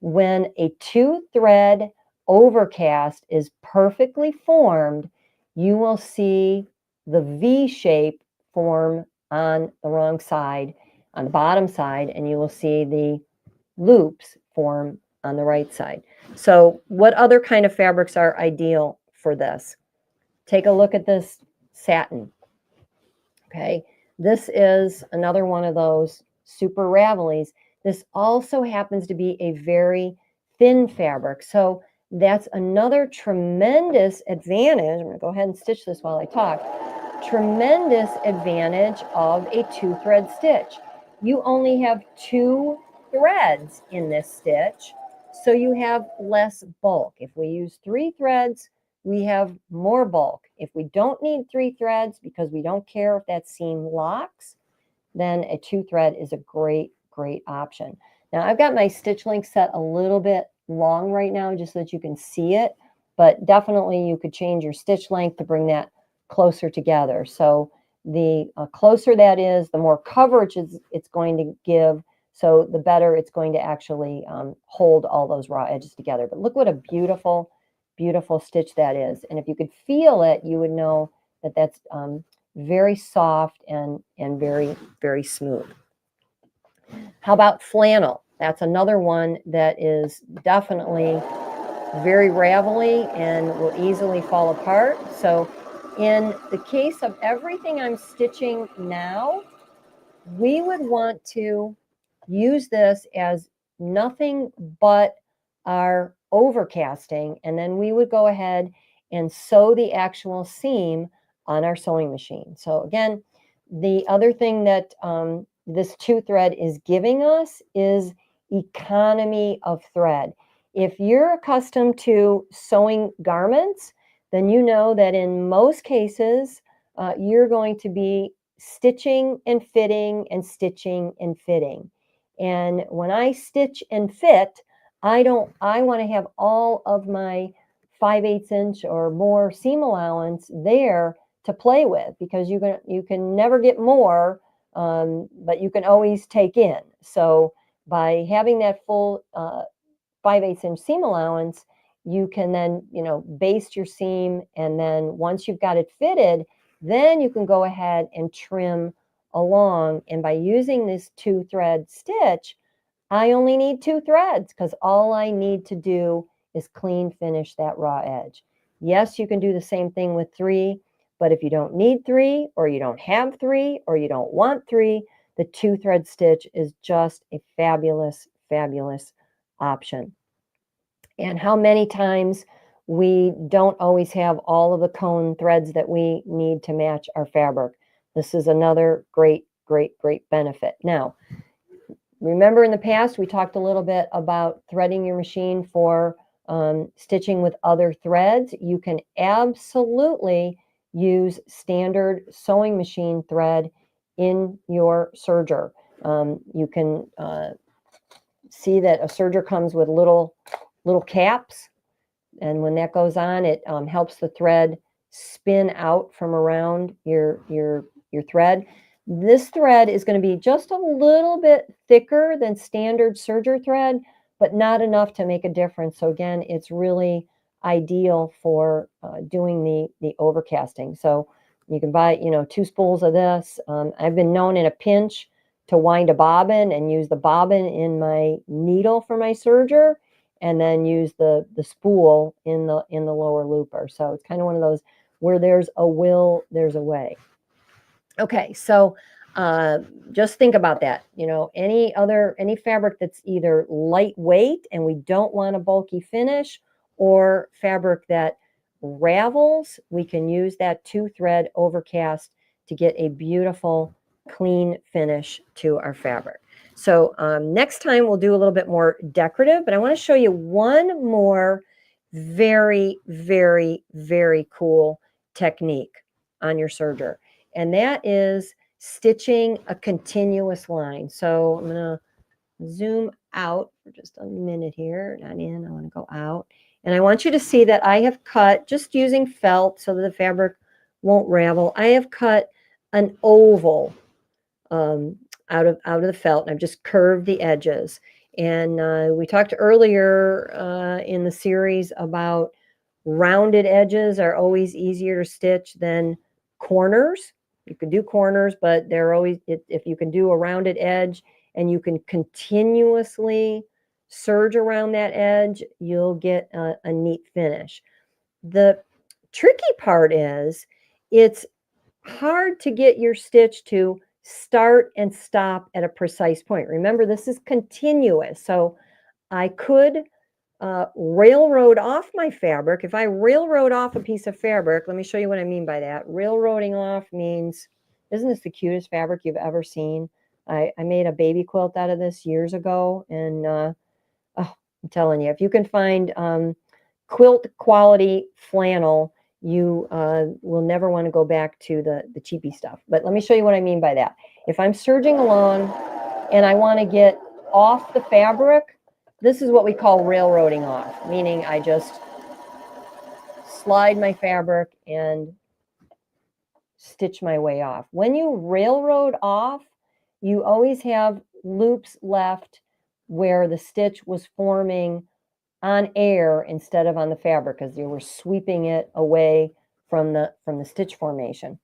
When a 2-thread overcast is perfectly formed, you will see the V shape form on the wrong side, on the bottom side, and you will see the loops form on the right side. So what other kind of fabrics are ideal for this? Take a look at this satin. Okay, this is another one of those super ravelies. This also happens to be a very thin fabric. So that's another tremendous advantage. I'm going to go ahead and stitch this while I talk. Tremendous advantage of a 2-thread stitch. You only have 2 threads in this stitch, so you have less bulk. If we use 3 threads, we have more bulk. If we don't need 3 threads because we don't care if that seam locks, then a 2-thread is a great, great option. Now I've got my stitch length set a little bit long right now just so that you can see it, but definitely you could change your stitch length to bring that closer together. So the closer that is, the more coverage it's going to give, so the better it's going to actually hold all those raw edges together. But look what a beautiful, beautiful stitch that is. And if you could feel it, you would know that that's very soft and very, very smooth. How about flannel? That's another one that is definitely very ravelly and will easily fall apart. So in the case of everything I'm stitching now, we would want to use this as nothing but our overcasting, and then we would go ahead and sew the actual seam on our sewing machine. So again, the other thing that this 2-thread is giving us is economy of thread. If you're accustomed to sewing garments, then you know that in most cases, you're going to be stitching and fitting and stitching and fitting. And when I stitch and fit, I want to have all of my 5/8 inch or more seam allowance there to play with, because you can never get more, but you can always take in. So by having that full 5/8 inch seam allowance, you can then baste your seam, and then once you've got it fitted, Then you can go ahead and trim along. And by using this 2-thread stitch, I only need 2 threads because all I need to do is clean finish that raw edge. Yes, you can do the same thing with 3, but if you don't need 3, or you don't have 3, or you don't want 3, the 2-thread stitch is just a fabulous, fabulous option. And how many times we don't always have all of the cone threads that we need to match our fabric. This is another great, great, great benefit. Now, remember in the past, we talked a little bit about threading your machine for stitching with other threads. You can absolutely use standard sewing machine thread in your serger. You can see that a serger comes with little caps, and when that goes on, it helps the thread spin out from around your thread. This thread is going to be just a little bit thicker than standard serger thread, but not enough to make a difference. So again, it's really ideal for doing the overcasting. So you can buy, 2 spools of this. I've been known in a pinch to wind a bobbin and use the bobbin in my needle for my serger, and then use the spool in the lower looper. So it's kind of one of those where there's a will, there's a way. Okay, so just think about that. Any fabric that's either lightweight and we don't want a bulky finish, or fabric that ravels, we can use that 2-thread overcast to get a beautiful, clean finish to our fabric. So next time we'll do a little bit more decorative, but I want to show you one more very, very, very cool technique on your serger, and that is stitching a continuous line. So I'm going to zoom out for just a minute here. Not in, I want to go out. And I want you to see that I have cut, just using felt so that the fabric won't ravel, I have cut an oval out of the felt, and I've just curved the edges. And we talked earlier in the series about rounded edges are always easier to stitch than corners. You can do corners, but they're always, if you can do a rounded edge and you can continuously serge around that edge, you'll get a neat finish. The tricky part is it's hard to get your stitch to start and stop at a precise point. Remember, this is continuous. So I could railroad off my fabric. If I railroad off a piece of fabric, let me show you what I mean by that. Railroading off means, isn't this the cutest fabric you've ever seen? I made a baby quilt out of this years ago, and oh, I'm telling you, if you can find quilt quality flannel, you will never want to go back to the cheapy stuff. But let me show you what I mean by that. If I'm serging along and I want to get off the fabric, this is what we call railroading off, meaning I just slide my fabric and stitch my way off. When you railroad off, you always have loops left where the stitch was forming on air instead of on the fabric, because you were sweeping it away from the stitch formation.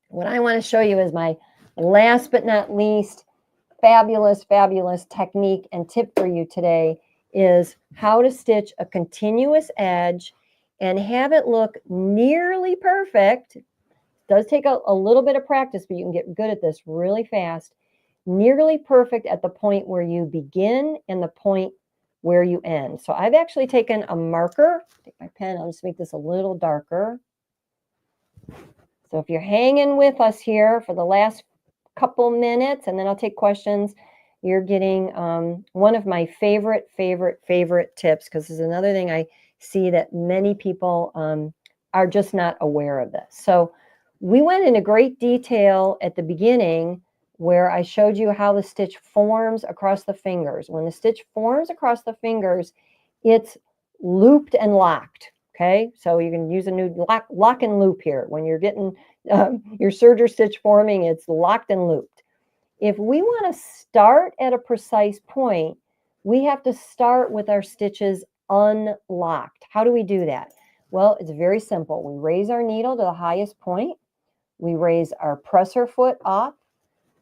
What I want to show you is my last but not least fabulous, fabulous technique and tip for you today is how to stitch a continuous edge and have it look nearly perfect. It does take a little bit of practice, but you can get good at this really fast. Nearly perfect at the point where you begin and the point where you end. So I've actually taken a marker, take my pen, I'll just make this a little darker. So if you're hanging with us here for the last couple minutes, and then I'll take questions, you're getting one of my favorite tips, because this is another thing I see that many people are just not aware of this. So we went into great detail at the beginning where I showed you how the stitch forms across the fingers. When the stitch forms across the fingers, it's looped and locked. Okay, so you can use a new lock and loop here. When you're getting your serger stitch forming, it's locked and looped. If we want to start at a precise point, we have to start with our stitches unlocked. How do we do that? Well, it's very simple. We raise our needle to the highest point. we raise our presser foot up,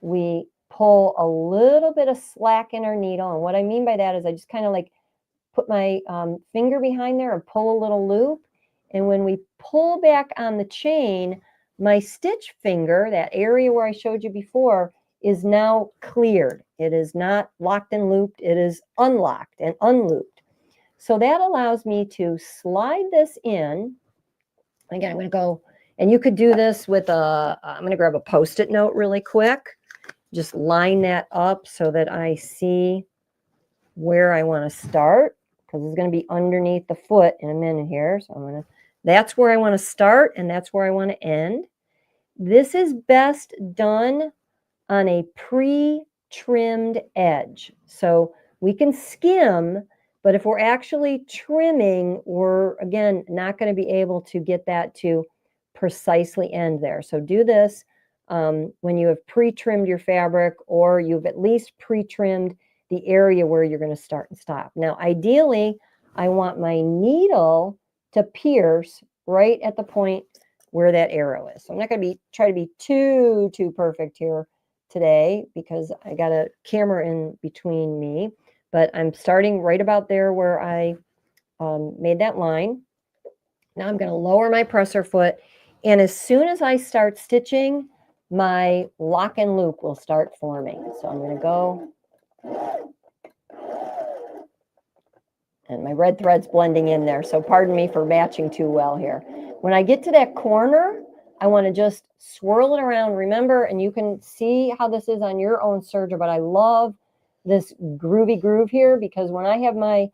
we pull a little bit of slack in our needle. And what I mean by that is I just kind of like put my finger behind there and pull a little loop. And when we pull back on the chain, my stitch finger, that area where I showed you before, is now cleared. It is not locked and looped. It is unlocked and unlooped. So that allows me to slide this in. Again, I'm going to go, and you could do this with I'm going to grab a Post-it note really quick. Just line that up so that I see where I want to start, because it's going to be underneath the foot in a minute here. So that's where I want to start, and that's where I want to end. This is best done on a pre-trimmed edge. So we can skim, but if we're actually trimming, we're, again, not going to be able to get that to precisely end there. So do this when you have pre-trimmed your fabric, or you've at least pre-trimmed the area where you're going to start and stop. Now, ideally, I want my needle to pierce right at the point where that arrow is. So I'm not going to try to be too perfect here today, because I got a camera in between me, but I'm starting right about there where I made that line. Now I'm going to lower my presser foot, and as soon as I start stitching, my lock and loop will start forming. So I'm going to go, and my red thread's blending in there, so pardon me for matching too well here. When I get to that corner, I want to just swirl it around. Remember, and you can see how this is on your own serger, but I love this groovy groove here, because when I have my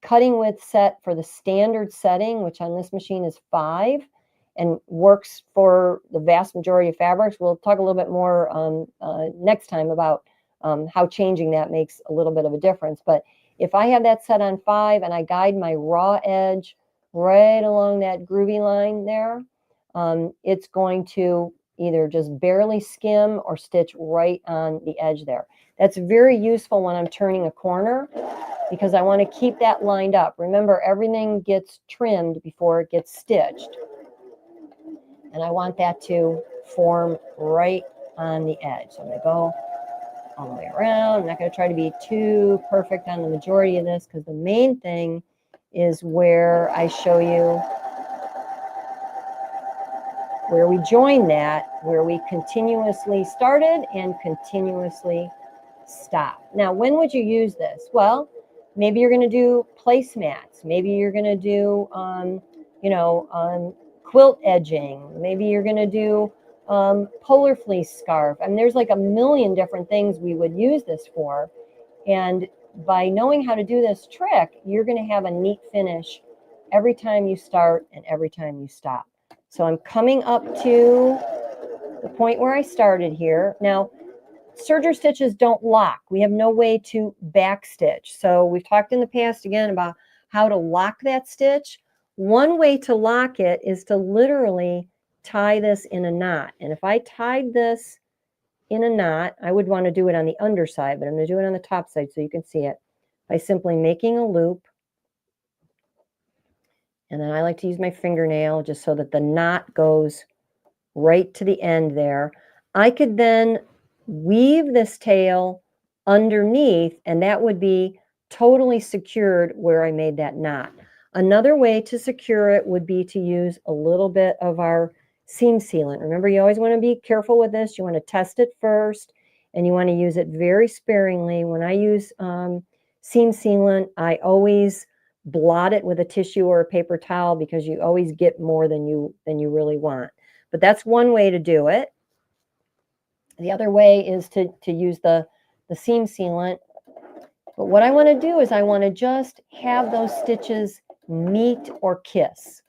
cutting width set for the standard setting, which on this machine is 5 and works for the vast majority of fabrics, we'll talk a little bit more next time about how changing that makes a little bit of a difference. But if I have that set on 5 and I guide my raw edge right along that groovy line there, it's going to either just barely skim or stitch right on the edge there. That's very useful when I'm turning a corner, because I want to keep that lined up. Remember, everything gets trimmed before it gets stitched. And I want that to form right on the edge. So I'm going to go all the way around. I'm not going to try to be too perfect on the majority of this, because the main thing is where I show you where we join that, where we continuously started and continuously stop. Now, when would you use this? Well, maybe you're going to do placemats. Maybe you're going to do, quilt edging. Maybe you're going to do polar fleece scarf. I mean, there's like a million different things we would use this for. And by knowing how to do this trick, you're going to have a neat finish every time you start and every time you stop. So I'm coming up to the point where I started here. Now, serger stitches don't lock. We have no way to back stitch. So we've talked in the past again about how to lock that stitch. One way to lock it is to literally tie this in a knot. And if I tied this in a knot, I would want to do it on the underside, but I'm going to do it on the top side so you can see it by simply making a loop. And then I like to use my fingernail just so that the knot goes right to the end there. I could then weave this tail underneath, and that would be totally secured where I made that knot. Another way to secure it would be to use a little bit of our seam sealant. Remember, you always want to be careful with this. You want to test it first, and you want to use it very sparingly. When I use seam sealant, I always blot it with a tissue or a paper towel, because you always get more than you really want. But that's one way to do it. The other way is to use the seam sealant. But what I want to do is I want to just have those stitches meet or kiss.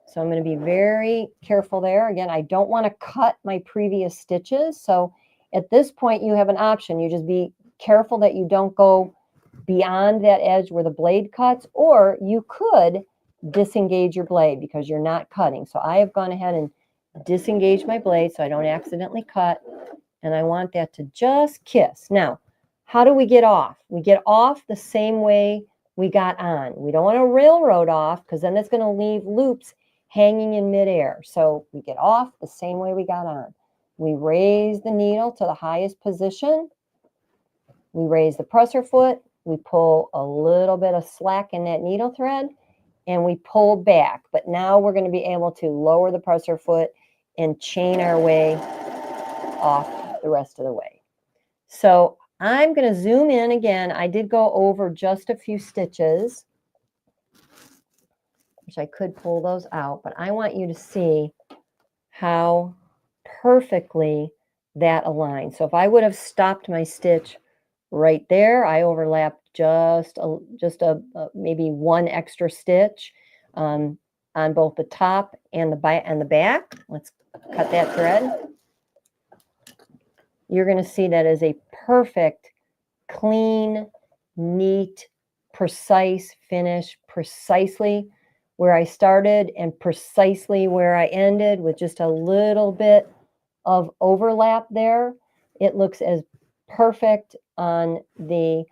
So I'm going to be very careful there. Again, I don't want to cut my previous stitches. So at this point, you have an option. You just be careful that you don't go beyond that edge where the blade cuts, or you could disengage your blade because you're not cutting. So I have gone ahead and disengaged my blade so I don't accidentally cut, and I want that to just kiss. Now, how do we get off? We get off the same way we got on. We don't want to railroad off, because then it's going to leave loops hanging in midair. So we get off the same way we got on. We raise the needle to the highest position. We raise the presser foot. We pull a little bit of slack in that needle thread, and we pull back. But now we're going to be able to lower the presser foot and chain our way off the rest of the way. So I'm going to zoom in again. I did go over just a few stitches, which I could pull those out, but I want you to see how perfectly that aligns. So if I would have stopped my stitch right there, I overlapped just maybe one extra stitch on both the top and the back. Let's cut that thread. You're going to see that is a perfect, clean, neat, precise finish, precisely where I started and precisely where I ended, with just a little bit of overlap there. It looks as perfect on the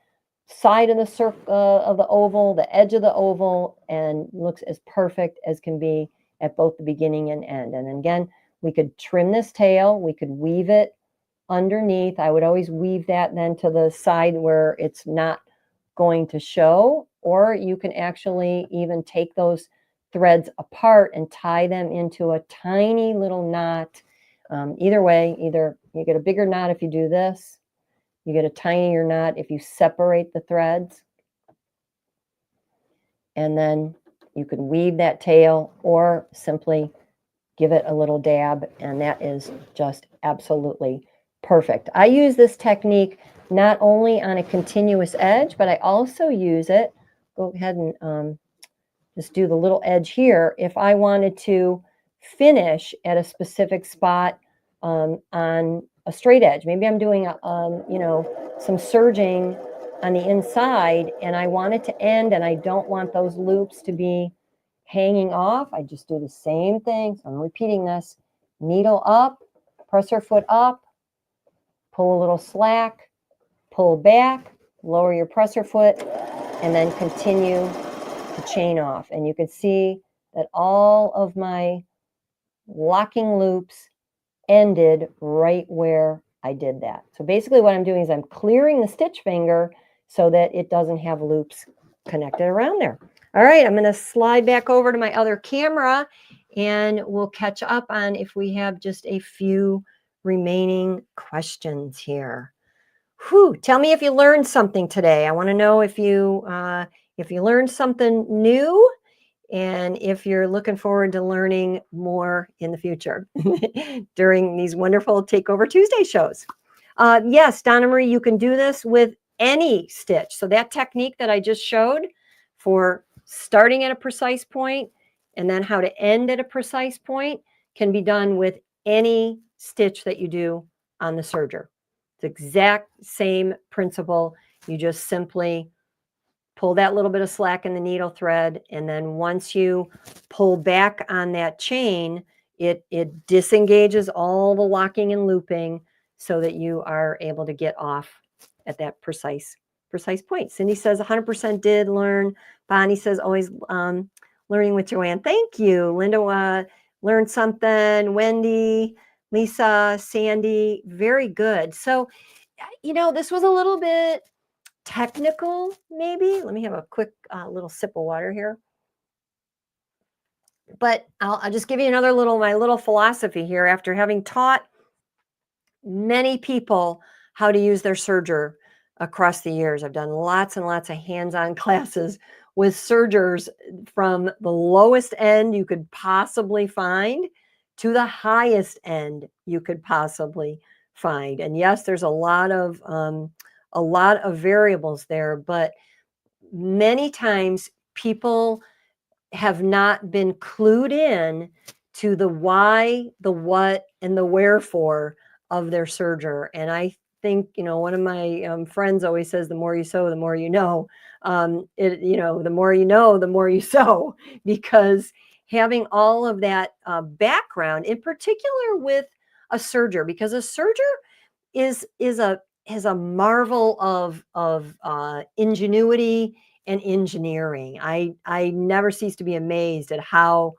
side of the circle of the oval, the edge of the oval, and looks as perfect as can be at both the beginning and end. And again, we could trim this tail, we could weave it underneath. I would always weave that then to the side where it's not going to show, or you can actually even take those threads apart and tie them into a tiny little knot. Either way, either you get a bigger knot if you do this, you get a tinier knot if you separate the threads, and then you can weave that tail or simply give it a little dab, and that is just absolutely perfect. I use this technique not only on a continuous edge, but I also use it, go ahead and just do the little edge here, if I wanted to finish at a specific spot on a straight edge. Maybe I'm doing some serging on the inside, and I want it to end, and I don't want those loops to be hanging off. I just do the same thing. So I'm repeating this. Needle up, presser foot up, pull a little slack, pull back, lower your presser foot, and then continue to chain off. And you can see that all of my locking loops ended right where I did that. So basically what I'm doing is I'm clearing the stitch finger so that it doesn't have loops connected around there. All right, I'm going to slide back over to my other camera, and we'll catch up on if we have just a few remaining questions here. Whew, tell me if you learned something today. I want to know if you learned something new, and if you're looking forward to learning more in the future during these wonderful Takeover Tuesday shows. Yes, Donna Marie, you can do this with any stitch. So that technique that I just showed for starting at a precise point and then how to end at a precise point can be done with any stitch that you do on the serger. It's the exact same principle. You just simply pull that little bit of slack in the needle thread, and then once you pull back on that chain, it disengages all the locking and looping so that you are able to get off at that precise point. Cindy says 100% did learn. Bonnie says always learning with Joanne. Thank you. Linda learned something. Wendy, Lisa, Sandy, very good. So, this was a little bit technical, maybe. Let me have a quick little sip of water here. But I'll just give you my little philosophy here. After having taught many people how to use their serger across the years, I've done lots and lots of hands-on classes with sergers from the lowest end you could possibly find to the highest end you could possibly find. And yes, there's a lot of variables there, but many times people have not been clued in to the why, the what, and the wherefore of their serger. And I think, one of my friends always says, the more you sew, the more you know. The more you know, the more you sew, because having all of that background, in particular with a serger, because a serger is a marvel of ingenuity and engineering. I never cease to be amazed at how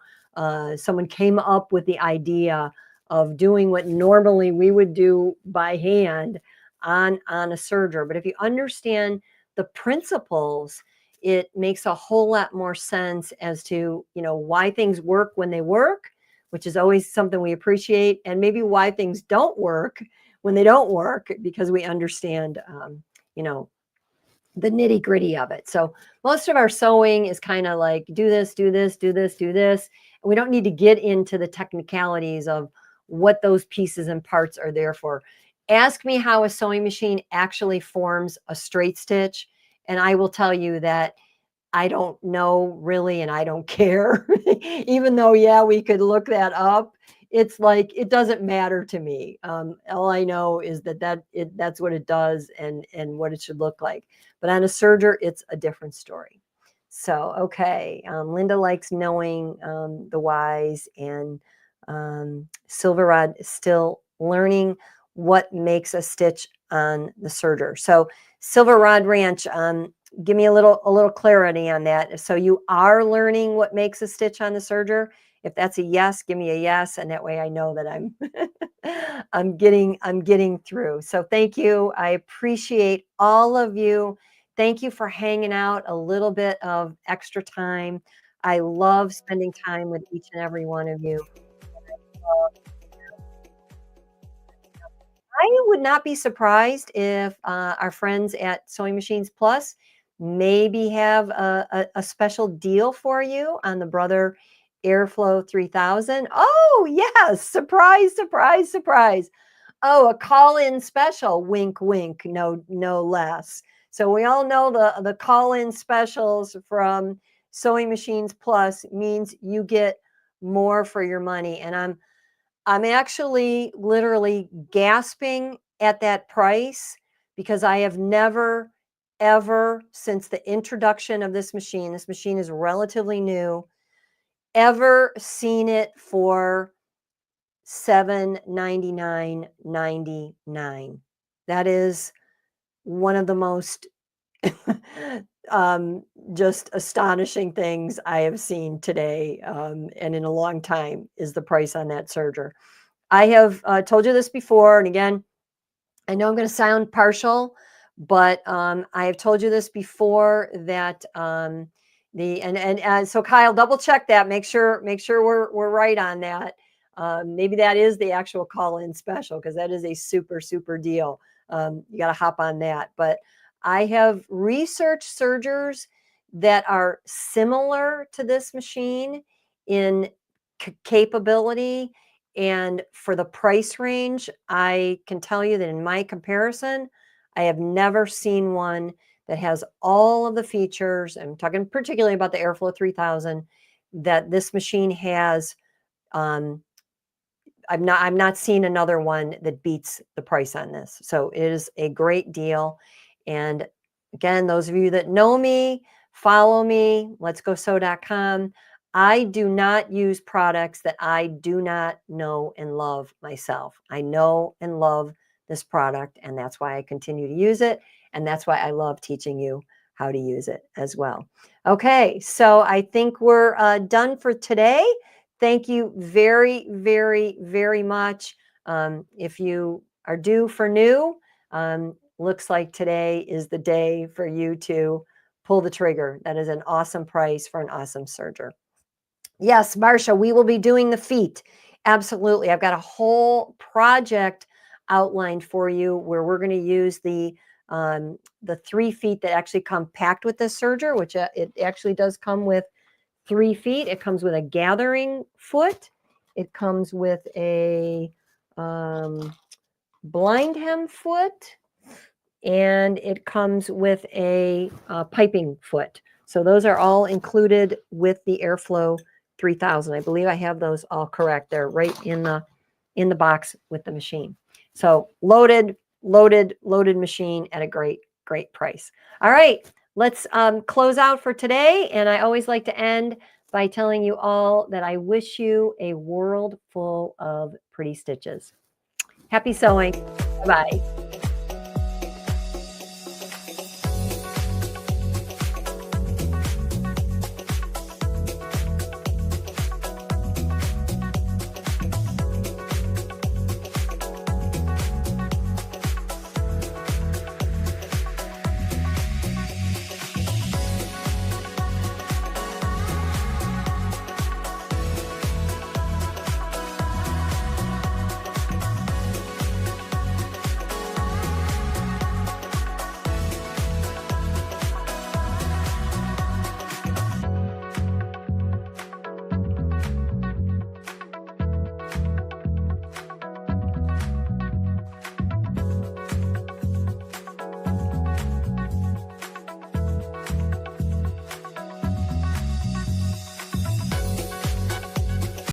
someone came up with the idea of doing what normally we would do by hand on a serger. But if you understand the principles, it makes a whole lot more sense as to, why things work when they work, which is always something we appreciate, and maybe why things don't work when they don't work, because we understand, the nitty gritty of it. So most of our sewing is kind of like, do this, do this, do this, do this. And we don't need to get into the technicalities of what those pieces and parts are there for. Ask me how a sewing machine actually forms a straight stitch, and I will tell you that I don't know really, and I don't care. Even though, yeah, we could look that up. It's like, it doesn't matter to me. All I know is that's what it does, and what it should look like. But on a serger, it's a different story. So, okay. Linda likes knowing the whys, and Silverrod is still learning what makes a stitch on the serger. So Silverrod Ranch, give me a little clarity on that. So you are learning what makes a stitch on the serger. If that's a yes, give me a yes, and that way I know that I'm I'm getting through. So thank you. I appreciate all of you. Thank you for hanging out a little bit of extra time. I love spending time with each and every one of you. I would not be surprised if our friends at Sewing Machines Plus maybe have a special deal for you on the Brother Airflow 3000. Oh, yes. Surprise, surprise, surprise. Oh, a call-in special. Wink, wink. No less. So we all know the call-in specials from Sewing Machines Plus means you get more for your money. And I'm actually literally gasping at that price, because I have never, ever, since the introduction of this machine is relatively new, ever seen it for $799.99. That is one of the most just astonishing things I have seen today, and in a long time, is the price on that serger. I have told you this before, and again, I know I'm going to sound partial, but I have told you this before, that so Kyle, double check that, make sure we're right on that. Maybe that is the actual call-in special, because that is a super deal. You got to hop on that. But I have researched sergers that are similar to this machine in capability, and for the price range. I can tell you that in my comparison, I have never seen one that has all of the features. I'm talking particularly about the Airflow 3000 that this machine has. I've not seen another one that beats the price on this. So it is a great deal. And again, those of you that know me, follow me, letsgosew.com. I do not use products that I do not know and love myself. I know and love this product, and that's why I continue to use it. And that's why I love teaching you how to use it as well. Okay, so I think we're done for today. Thank you very much. If you are due for new, looks like today is the day for you to pull the trigger. That is an awesome price for an awesome serger. Yes, Marcia, we will be doing the feet. Absolutely. I've got a whole project outlined for you where we're going to use the 3 feet that actually come packed with this serger, which it actually does come with 3 feet. It comes with a gathering foot. It comes with a blind hem foot, and it comes with a piping foot. So those are all included with the Airflow 3000. I believe I have those all correct. They're right in the box with the machine. So loaded machine at a great price. All right, let's close out for today. And I always like to end by telling you all that I wish you a world full of pretty stitches. Happy sewing. Bye.